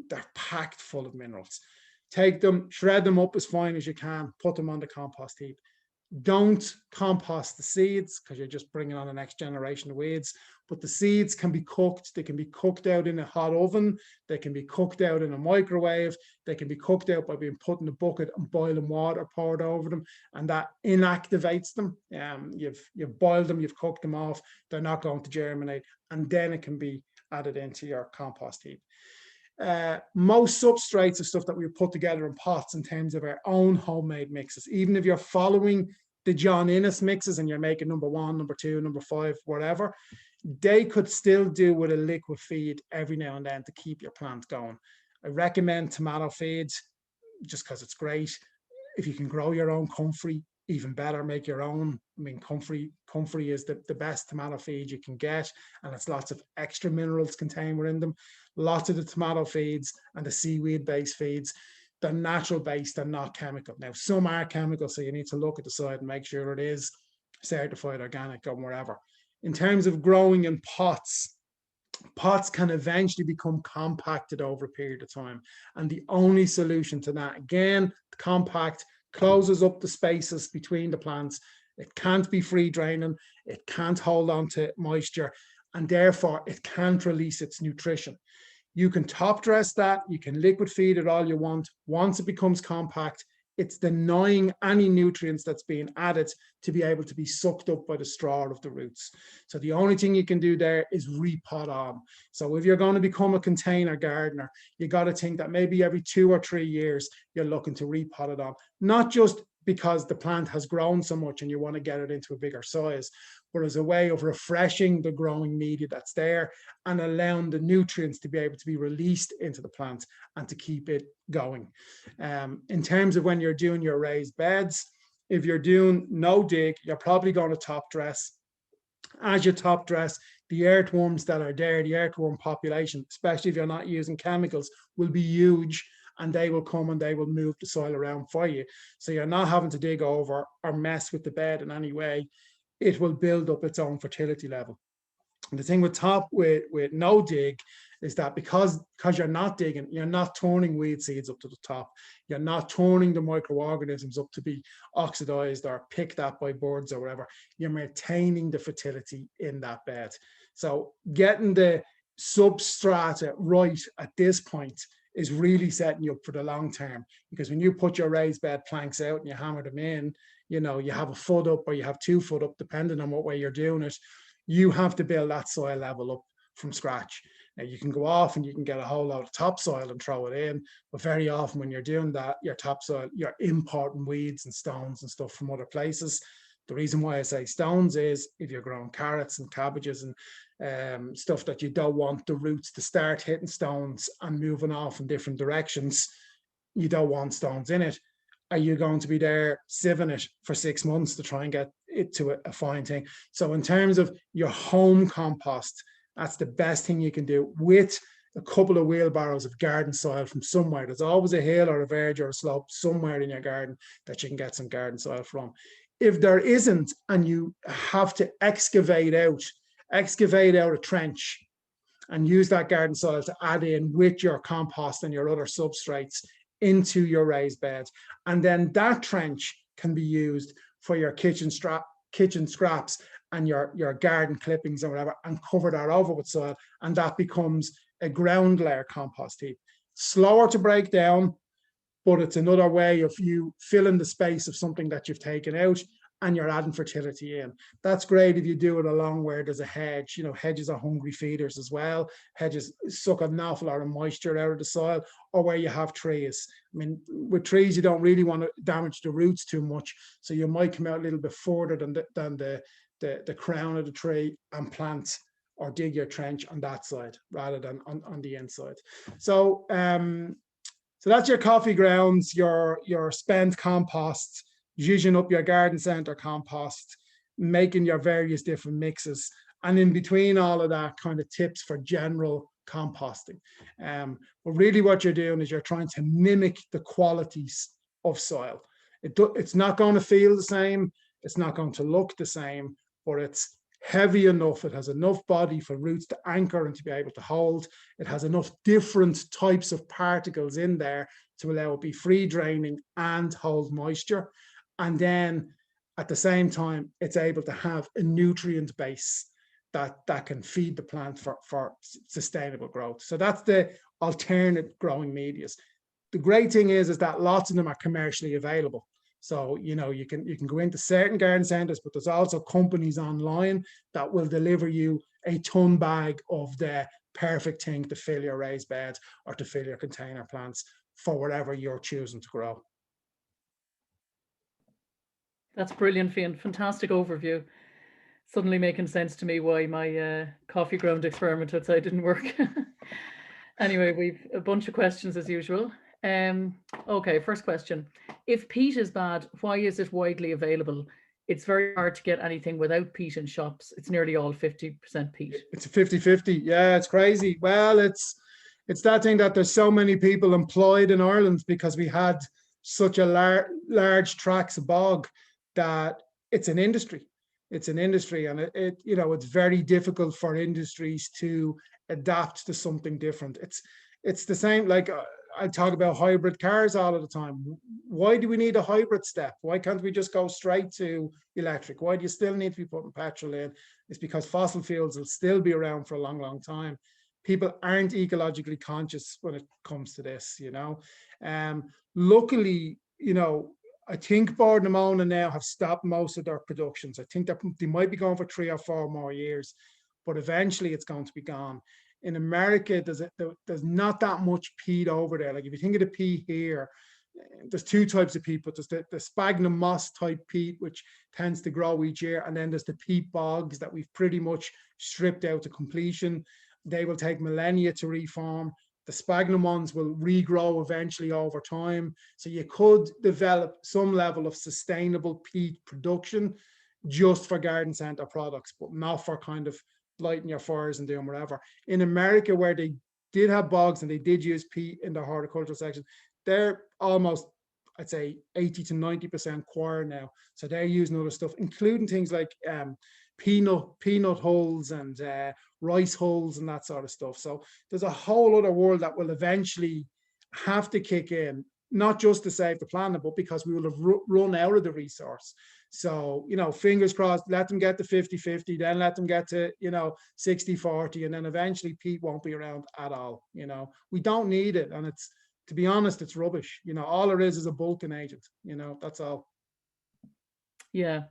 they're packed full of minerals. Take them, shred them up as fine as you can, put them on the compost heap. Don't compost the seeds because you're just bringing on the next generation of weeds. But the seeds can be cooked. They can be cooked out in a hot oven. They can be cooked out in a microwave. They can be cooked out by being put in a bucket and boiling water poured over them, and that inactivates them. You've boiled them, you've cooked them off. They're not going to germinate, and then it can be added into your compost heap. Most substrates are stuff that we put together in pots in terms of our own homemade mixes. Even if you're following the John Innes mixes and you're making number 1, number 2, number 5, whatever, they could still do with a liquid feed every now and then to keep your plant going. I recommend tomato feeds just because it's great. If you can grow your own comfrey, even better, make your own. I mean, comfrey is the best tomato feed you can get, and it's lots of extra minerals contained within them. Lots of the tomato feeds and the seaweed-based feeds, they're natural-based, they're not chemical. Now, some are chemical, so you need to look at the side and make sure it is certified organic or wherever. In terms of growing in pots, pots can eventually become compacted over a period of time. And the only solution to that, again, the compact closes up the spaces between the plants. It can't be free draining. It can't hold on to moisture, and therefore it can't release its nutrition. You can top dress that. You can liquid feed it all you want. Once it becomes compact, it's denying any nutrients that's being added to be able to be sucked up by the straw of the roots. So the only thing you can do there is repot on. So if you're going to become a container gardener, you got to think that maybe every 2 or 3 years, you're looking to repot it on. Not just because the plant has grown so much and you want to get it into a bigger size, but as a way of refreshing the growing media that's there and allowing the nutrients to be able to be released into the plant and to keep it going. In terms of when you're doing your raised beds, if you're doing no dig, you're probably going to top dress. As you top dress, the earthworms that are there, the earthworm population, especially if you're not using chemicals, will be huge, and they will come and they will move the soil around for you. So you're not having to dig over or mess with the bed in any way. It will build up its own fertility level. And the thing with no dig is that because you're not digging, you're not turning weed seeds up to the top. You're not turning the microorganisms up to be oxidized or picked at by birds or whatever. You're maintaining the fertility in that bed. So getting the substrata right at this point is really setting you up for the long term, because when you put your raised bed planks out and you hammer them in, you know, you have a foot up or you have 2 foot up, depending on what way you're doing it. You have to build that soil level up from scratch. Now, you can go off and you can get a whole lot of topsoil and throw it in, but very often when you're doing that, your topsoil, you're importing weeds and stones and stuff from other places. The reason why I say stones is if you're growing carrots and cabbages and stuff that you don't want the roots to start hitting stones and moving off in different directions, you don't want stones in it. Are you going to be there sieving it for 6 months to try and get it to a fine thing? So in terms of your home compost, that's the best thing you can do with a couple of wheelbarrows of garden soil from somewhere. There's always a hill or a verge or a slope somewhere in your garden that you can get some garden soil from. If there isn't, and you have to excavate out a trench and use that garden soil to add in with your compost and your other substrates into your raised beds. And then that trench can be used for your kitchen scraps and your garden clippings or whatever, and cover that over with soil, and that becomes a ground layer compost heap. Slower to break down, but it's another way of you filling the space of something that you've taken out, and you're adding fertility in. That's great if you do it along where there's a hedge. You know, hedges are hungry feeders as well. Hedges suck an awful lot of moisture out of the soil, or where you have trees. I mean, with trees, you don't really want to damage the roots too much, so you might come out a little bit further than the crown of the tree and plant or dig your trench on that side rather than on the inside. So so that's your coffee grounds, your spent compost, using up your garden center compost, making your various different mixes, and in between all of that, kind of tips for general composting. But really what you're doing is you're trying to mimic the qualities of soil. It's not going to feel the same, it's not going to look the same, but it's heavy enough, it has enough body for roots to anchor and to be able to hold. It has enough different types of particles in there to allow it to be free draining and hold moisture. And then at the same time, it's able to have a nutrient base that can feed the plant for sustainable growth. So that's the alternate growing medias. The great thing is that lots of them are commercially available. So, you know, you can go into certain garden centers, but there's also companies online that will deliver you a ton bag of the perfect thing to fill your raised beds or to fill your container plants for whatever you're choosing to grow. That's brilliant, Fiann. Fantastic overview. Suddenly making sense to me why my coffee ground experiment outside didn't work. Anyway, we've a bunch of questions as usual. Okay, first question. If peat is bad, why is it widely available? It's very hard to get anything without peat in shops. It's nearly all 50% peat. It's a 50-50. Yeah, it's crazy. Well, it's that thing that there's so many people employed in Ireland because we had such a large tracts of bog that it's an industry. It's an industry, and it you know, it's very difficult for industries to adapt to something different. It's the same, like I talk about hybrid cars all of the time. Why do we need a hybrid step? Why can't we just go straight to electric? Why do you still need to be putting petrol in? It's because fossil fuels will still be around for a long, long time. People aren't ecologically conscious when it comes to this, you know. Luckily, you know, I think Bord na Móna now have stopped most of their productions. I think that they might be going for 3 or 4 more years, but eventually it's going to be gone. In America, there's not that much peat over there. Like if you think of the peat here, there's 2 types of peat, but there's the sphagnum moss type peat, which tends to grow each year. And then there's the peat bogs that we've pretty much stripped out to completion. They will take millennia to reform. The sphagnum ones will regrow eventually over time. So you could develop some level of sustainable peat production just for garden center products, but not for kind of lighting your fires and doing whatever. In America, where they did have bogs and they did use peat in the horticultural section, they're almost, I'd say 80 to 90% coir now. So they're using other stuff, including things like peanut hulls and rice hulls and that sort of stuff. So there's a whole other world that will eventually have to kick in, not just to save the planet, but because we will have run out of the resource. So, you know, fingers crossed, let them get to 50-50, then let them get to, you know, 60-40, and then eventually peat won't be around at all. You know, we don't need it. And it's, to be honest, it's rubbish. You know, all it is a bulking agent, you know, that's all. Yeah.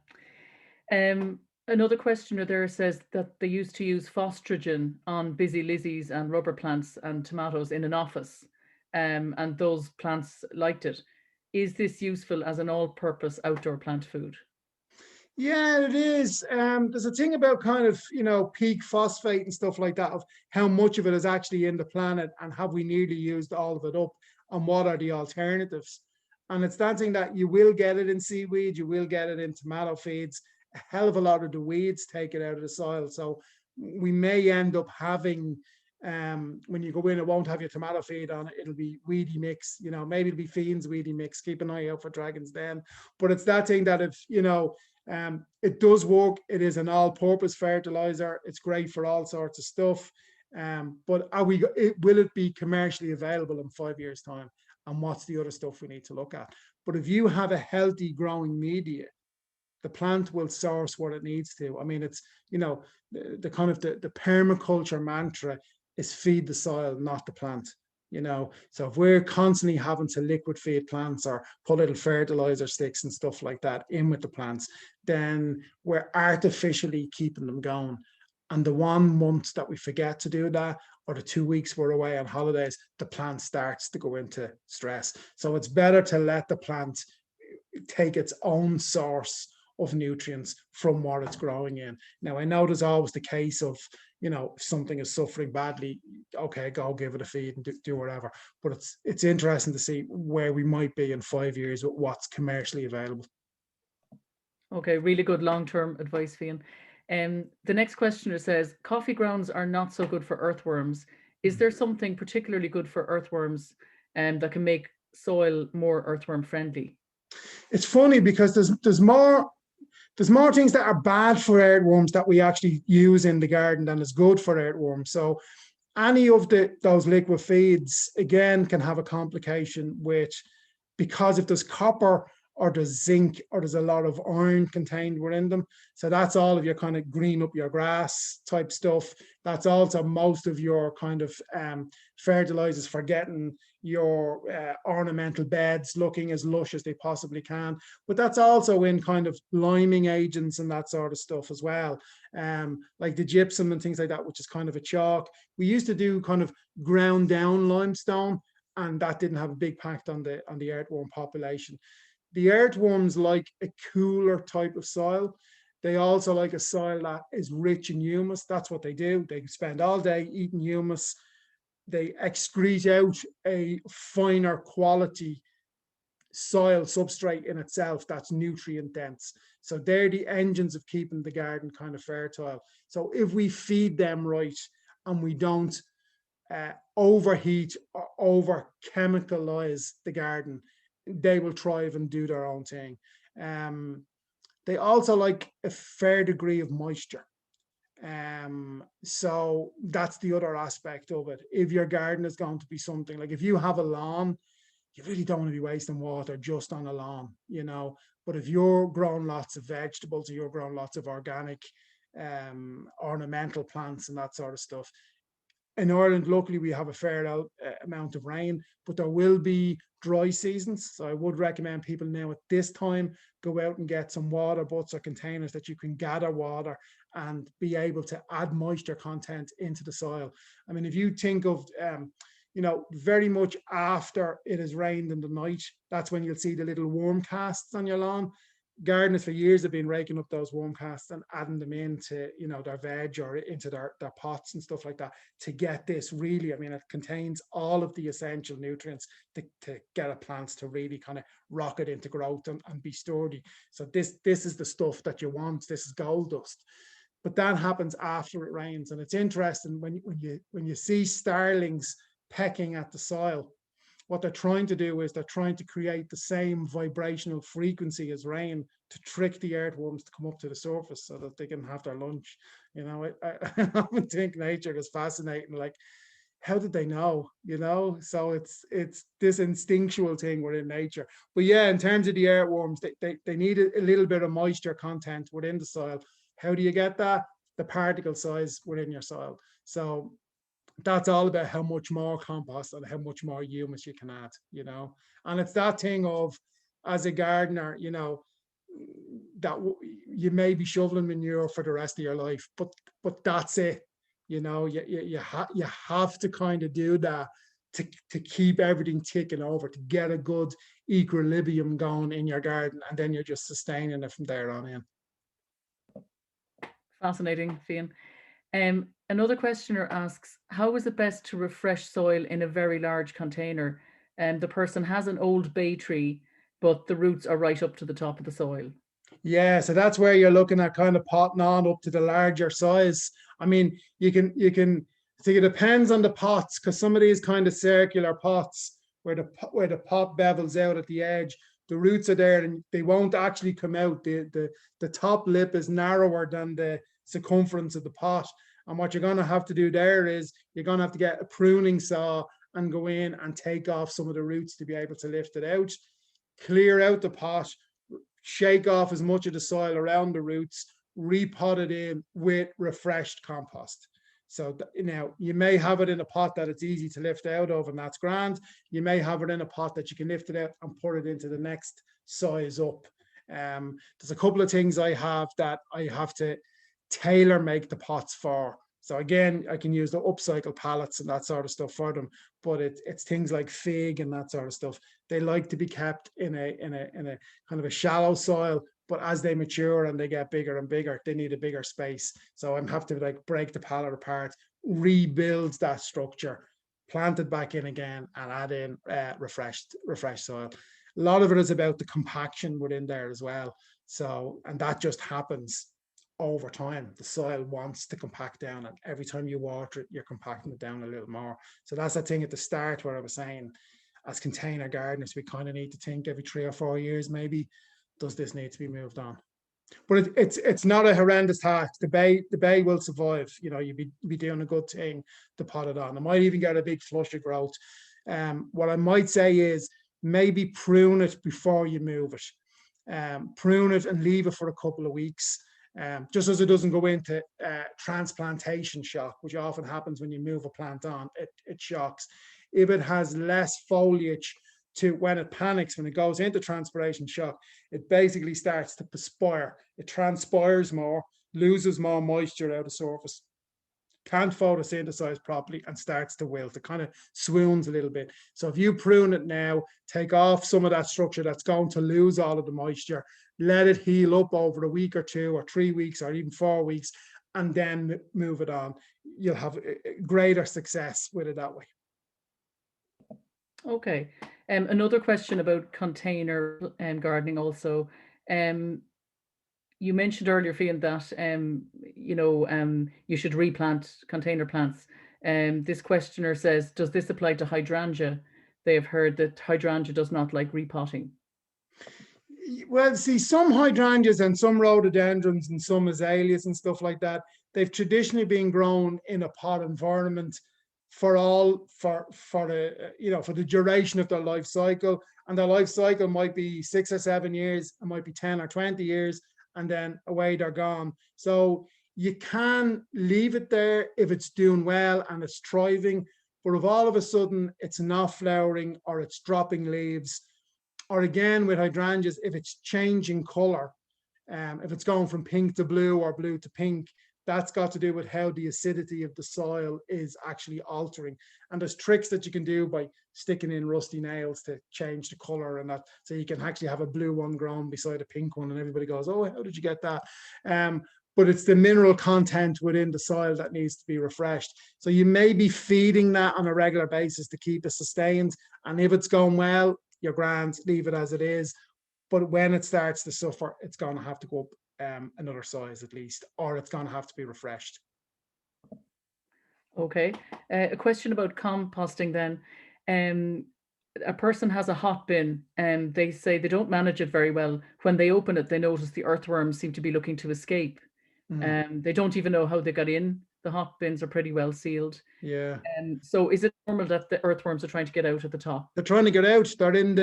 Another questioner there says that they used to use phostrogen on busy lizzies and rubber plants and tomatoes in an office, and those plants liked it. Is this useful as an all-purpose outdoor plant food? Yeah, it is. There's a thing about kind of, you know, peak phosphate and stuff like that, of how much of it is actually in the planet and have we nearly used all of it up, and what are the alternatives? And it's that thing that you will get it in seaweed, you will get it in tomato feeds. A hell of a lot of the weeds take it out of the soil. So we may end up having, when you go in, it won't have your tomato feed on it. It'll be weedy mix, you know, maybe it'll be Fiann's weedy mix. Keep an eye out for Dragon's Den. But it's that thing that if, you know, it does work. It is an all-purpose fertilizer. It's great for all sorts of stuff. But will it be commercially available in 5 years' time? And what's the other stuff we need to look at? But if you have a healthy growing media, the plant will source what it needs to. I mean, it's, you know, the kind of the permaculture mantra is feed the soil, not the plant. You know, so if we're constantly having to liquid feed plants or put little fertilizer sticks and stuff like that in with the plants, then we're artificially keeping them going. And the 1 month that we forget to do that, or the 2 weeks we're away on holidays, the plant starts to go into stress. So it's better to let the plant take its own source of nutrients from what it's growing in. Now, I know there's always the case of, you know, if something is suffering badly, okay, go give it a feed and do whatever. But it's interesting to see where we might be in 5 years with what's commercially available. Okay, really good long-term advice, Fiann. The next questioner says, coffee grounds are not so good for earthworms. Is there something particularly good for earthworms that can make soil more earthworm friendly? It's funny because there's more things that are bad for earthworms that we actually use in the garden than is good for earthworms. So any of those liquid feeds, again, can have a complication with, because if there's copper or there's zinc, or there's a lot of iron contained within them. So that's all of your kind of green up your grass type stuff. That's also most of your kind of fertilizers for getting your ornamental beds looking as lush as they possibly can. But that's also in kind of liming agents and that sort of stuff as well. Like the gypsum and things like that, which is kind of a chalk. We used to do kind of ground down limestone, and that didn't have a big impact on the earthworm population. The earthworms like a cooler type of soil. They also like a soil that is rich in humus. That's what they do. They spend all day eating humus. They excrete out a finer quality soil substrate in itself that's nutrient dense. So they're the engines of keeping the garden kind of fertile. So if we feed them right and we don't overheat or over chemicalize the garden, they will thrive and do their own thing. They also like a fair degree of moisture. So that's the other aspect of it. If your garden is going to be something like, if you have a lawn, you really don't want to be wasting water just on a lawn, you know. But if you're growing lots of vegetables, or you're growing lots of organic ornamental plants and that sort of stuff. In Ireland, luckily, we have a fair amount of rain, but there will be dry seasons. So I would recommend people now at this time go out and get some water butts or containers that you can gather water and be able to add moisture content into the soil. I mean, if you think of, you know, very much after it has rained in the night, that's when you'll see the little worm casts on your lawn. Gardeners for years have been raking up those worm casts and adding them into, you know, their veg or into their pots and stuff like that to get this really, I mean, it contains all of the essential nutrients to get a plant to really kind of rocket into growth and be sturdy. So this is the stuff that you want. This is gold dust. But that happens after it rains. And it's interesting when you see starlings pecking at the soil, what they're trying to do is they're trying to create the same vibrational frequency as rain to trick the earthworms to come up to the surface so that they can have their lunch. You know, I often think nature is fascinating. Like, how did they know? You know, so it's this instinctual thing within nature. But yeah, in terms of the earthworms, they need a little bit of moisture content within the soil. How do you get that? The particle size within your soil. So that's all about how much more compost and how much more humus you can add, you know. And it's that thing of, as a gardener, you know, that you may be shoveling manure for the rest of your life, but that's it. You know, you have to kind of do that to keep everything ticking over, to get a good equilibrium going in your garden, and then you're just sustaining it from there on in. Fascinating, Fiann. Another questioner asks, how is it best to refresh soil in a very large container? And the person has an old bay tree, but the roots are right up to the top of the soil. Yeah, so that's where you're looking at kind of potting on up to the larger size. I mean, you can see, it depends on the pots, because some of these kind of circular pots where the pot bevels out at the edge, the roots are there and they won't actually come out. The top lip is narrower than the circumference of the pot. And what you're going to have to do there is you're going to have to get a pruning saw and go in and take off some of the roots to be able to lift it out, clear out the pot, shake off as much of the soil around the roots, repot it in with refreshed compost. So now you may have it in a pot that it's easy to lift out of, and that's grand. You may have it in a pot that you can lift it out and put it into the next size up. There's a couple of things I have that I have to tailor make the pots for. So again, I can use the upcycle pallets and that sort of stuff for them, but it's things like fig and that sort of stuff. They like to be kept in a kind of a shallow soil, but as they mature and they get bigger and bigger, they need a bigger space. So I'm have to like break the pallet apart, rebuild that structure, plant it back in again, and add in refreshed soil. A lot of it is about the compaction within there as well. So, and that just happens over time. The soil wants to compact down, and every time you water it, you're compacting it down a little more. So that's the thing at the start where I was saying, as container gardeners, we kind of need to think every 3 or 4 years, maybe, does this need to be moved on? But it's not a horrendous task. The bay will survive. You know, you'd be doing a good thing to pot it on. It might even get a big flush of growth. What I might say is maybe prune it before you move it. prune it and leave it for a couple of weeks, just as it doesn't go into transplantation shock, which often happens when you move a plant on. It shocks. If it has less foliage to when it panics, when it goes into transpiration shock, it basically starts to perspire. It transpires more, loses more moisture out of surface, can't photosynthesize properly, and starts to wilt. It kind of swoons a little bit. So if you prune it now, take off some of that structure that's going to lose all of the moisture, let it heal up over a week or 2 or 3 weeks or even 4 weeks, and then move it on. You'll have greater success with it that way. Okay. Another question about container gardening also. You mentioned earlier, Fiann, that you should replant container plants. This questioner says, does this apply to hydrangea? They have heard that hydrangea does not like repotting. Well, see, some hydrangeas and some rhododendrons and some azaleas and stuff like that, they've traditionally been grown in a pot environment for the duration of their life cycle. And their life cycle might be 6 or 7 years, it might be 10 or 20 years, and then away they're gone. So you can leave it there if it's doing well and it's thriving. But if all of a sudden it's not flowering or it's dropping leaves, or again with hydrangeas, if it's changing color, if it's going from pink to blue or blue to pink, that's got to do with how the acidity of the soil is actually altering. And there's tricks that you can do by sticking in rusty nails to change the color and that, so you can actually have a blue one grown beside a pink one and everybody goes, oh, how did you get that? But it's the mineral content within the soil that needs to be refreshed. So you may be feeding that on a regular basis to keep it sustained. And if it's going well, you're grand, leave it as it is. But when it starts to suffer, it's going to have to go up another size at least, or it's going to have to be refreshed. Okay. A question about composting then. A person has a hot bin and they say they don't manage it very well. When they open it, they notice the earthworms seem to be looking to escape. They don't even know how they got in. The hot bins are pretty well sealed. Yeah. So is it normal that the earthworms are trying to get out at the top? They're trying to get out. They're in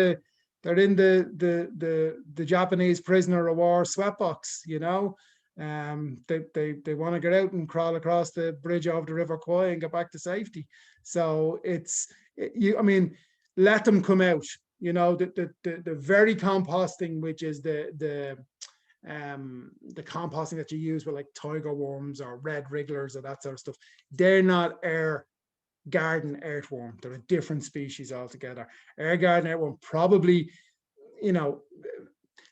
the Japanese prisoner of war sweatbox, you know. They want to get out and crawl across the bridge over the River Kwai and get back to safety. So let them come out. You know, the very composting, which is the composting that you use with like tiger worms or red wrigglers or that sort of stuff, they're not air garden earthworm. They're a different species altogether. Air garden earthworm probably,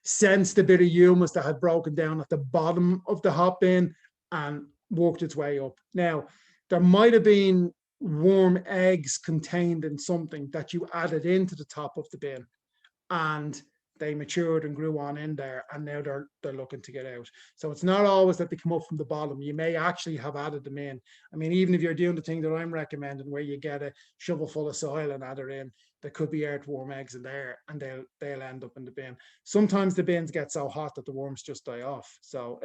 sensed a bit of humus that had broken down at the bottom of the hot bin and worked its way up. Now, there might have been worm eggs contained in something that you added into the top of the bin, and they matured and grew on in there, and now they're looking to get out. So it's not always that they come up from the bottom. You may actually have added them in. I mean, even if you're doing the thing that I'm recommending, where you get a shovel full of soil and add it in, there could be earthworm eggs in there, and they'll end up in the bin. Sometimes the bins get so hot that the worms just die off. So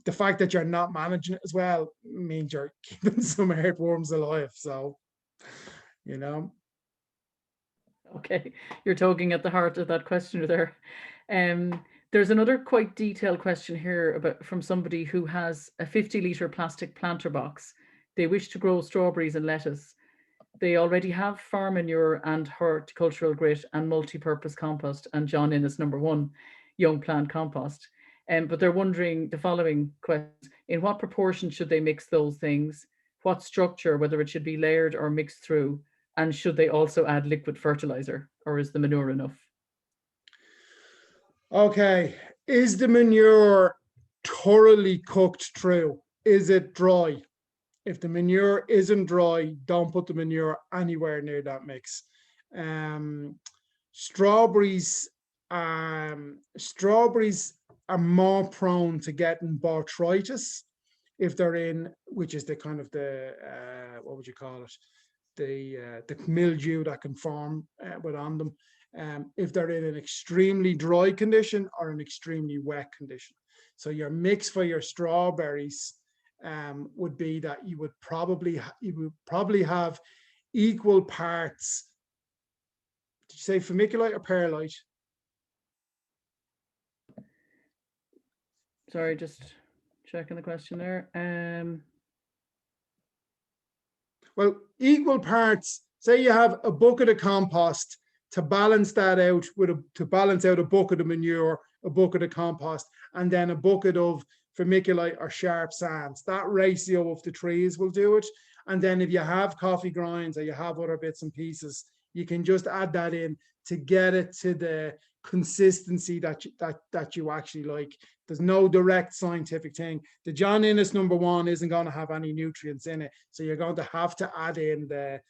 the fact that you're not managing it as well means you're keeping some earthworms alive. So, Okay, you're tugging at the heart of that questioner there. There's another quite detailed question here from somebody who has a 50-litre plastic planter box. They wish to grow strawberries and lettuce. They already have farm manure and horticultural grit and multi-purpose compost and John Innes #1 young plant compost. But they're wondering the following questions: in what proportion should they mix those things? What structure, whether it should be layered or mixed through? And should they also add liquid fertilizer, or is the manure enough? Okay, is the manure thoroughly cooked through? Is it dry? If the manure isn't dry, don't put the manure anywhere near that mix. Strawberries are more prone to getting botrytis if they're in, which is the kind of what would you call it? The mildew that can form on them, if they're in an extremely dry condition or an extremely wet condition. So your mix for your strawberries would be that you would probably have equal parts. Did you say vermiculite or perlite? Sorry, just checking the question there. Well, equal parts, say you have a bucket of compost to balance that out to balance out a bucket of manure, a bucket of compost, and then a bucket of vermiculite or sharp sands. That ratio of the trees will do it. And then if you have coffee grinds or you have other bits and pieces, you can just add that in to get it to the consistency that you actually like. There's no direct scientific thing. The John Innes #1 isn't going to have any nutrients in it, so you're going to have to add in the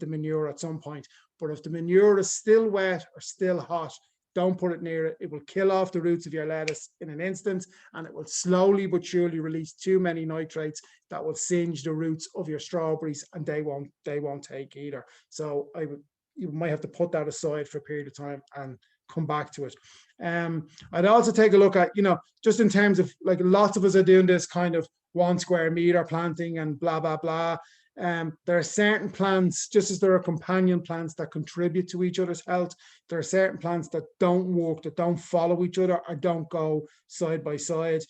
manure at some point. But if the manure is still wet or still hot, don't put it near it. It will kill off the roots of your lettuce in an instant, and it will slowly but surely release too many nitrates that will singe the roots of your strawberries, and they won't take either. So you might have to put that aside for a period of time and come back to it. I'd also take a look at, just in terms of, like, lots of us are doing this kind of 1 square meter planting and blah, blah, blah. There are certain plants, just as there are companion plants that contribute to each other's health, there are certain plants that don't work, that don't follow each other or don't go side by side.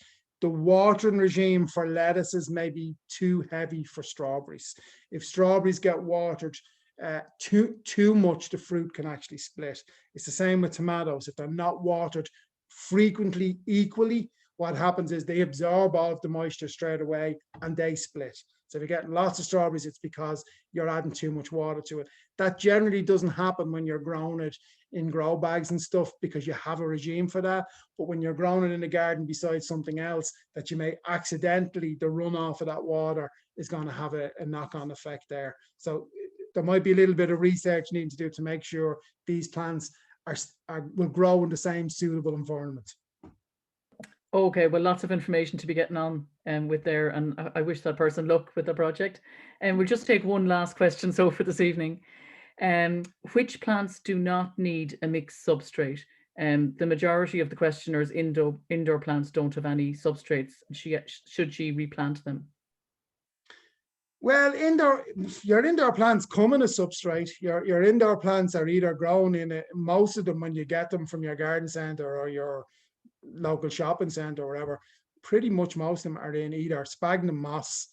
The watering regime for lettuces may be too heavy for strawberries. If strawberries get watered too much, the fruit can actually split. It's the same with tomatoes. If they're not watered frequently, equally, what happens is they absorb all of the moisture straight away and they split. So if you're getting lots of strawberries, it's because you're adding too much water to it. That generally doesn't happen when you're growing it in grow bags and stuff, because you have a regime for that. But when you're growing it in the garden beside something else that you may accidentally, the runoff of that water is going to have a knock-on effect there. So there might be a little bit of research needing to do to make sure these plants will grow in the same suitable environment. Okay, well, lots of information to be getting on with there, and I wish that person luck with the project. And we'll just take one last question so for this evening. Which plants do not need a mixed substrate? The majority of the questioners' indoor plants don't have any substrates. Should she replant them? Well, your indoor plants come in a substrate. Your indoor plants are either grown in it. Most of them, when you get them from your garden centre or your local shopping centre or wherever, pretty much most of them are in either sphagnum moss,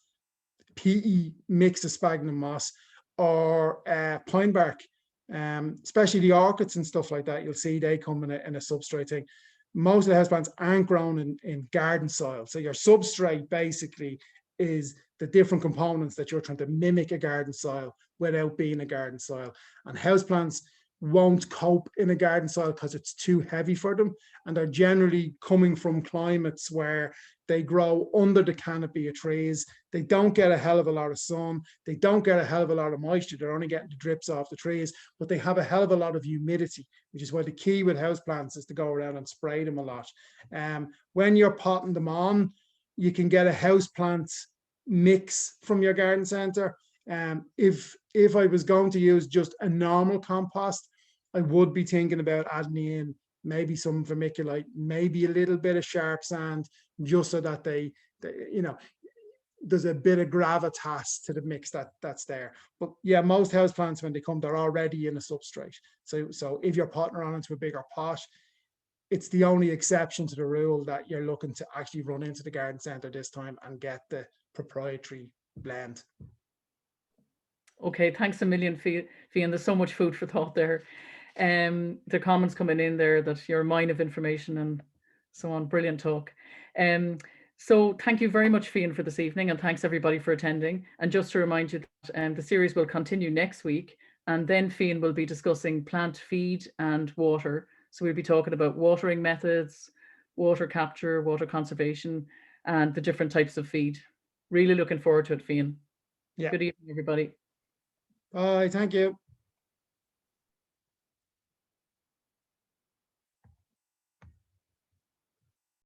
PE mix of sphagnum moss, or pine bark. Especially the orchids and stuff like that, you'll see they come in a substrate thing. Most of the houseplants aren't grown in garden soil. So your substrate basically is the different components that you're trying to mimic a garden soil without being a garden soil. And houseplants won't cope in a garden soil because it's too heavy for them, and they're generally coming from climates where they grow under the canopy of trees. They don't get a hell of a lot of sun, they don't get a hell of a lot of moisture, they're only getting the drips off the trees, but they have a hell of a lot of humidity, which is why the key with houseplants is to go around and spray them a lot. When you're potting them on, you can get a houseplant mix from your garden centre. If I was going to use just a normal compost, I would be thinking about adding in maybe some vermiculite, maybe a little bit of sharp sand, just so that they there's a bit of gravitas to the mix that's there. But yeah, most houseplants, when they come, they're already in a substrate. So if you're potting around into a bigger pot, it's the only exception to the rule that you're looking to actually run into the garden centre this time and get the proprietary blend. Okay, thanks a million, Fiann. There's so much food for thought there. The comments coming in there that you're a mine of information and so on. Brilliant talk. So thank you very much, Fiann, for this evening, and thanks everybody for attending. And just to remind you that the series will continue next week, and then Fiann will be discussing plant feed and water. So we'll be talking about watering methods, water capture, water conservation, and the different types of feed. Really looking forward to it, Fiann. Yeah. Good evening, everybody. Bye, thank you.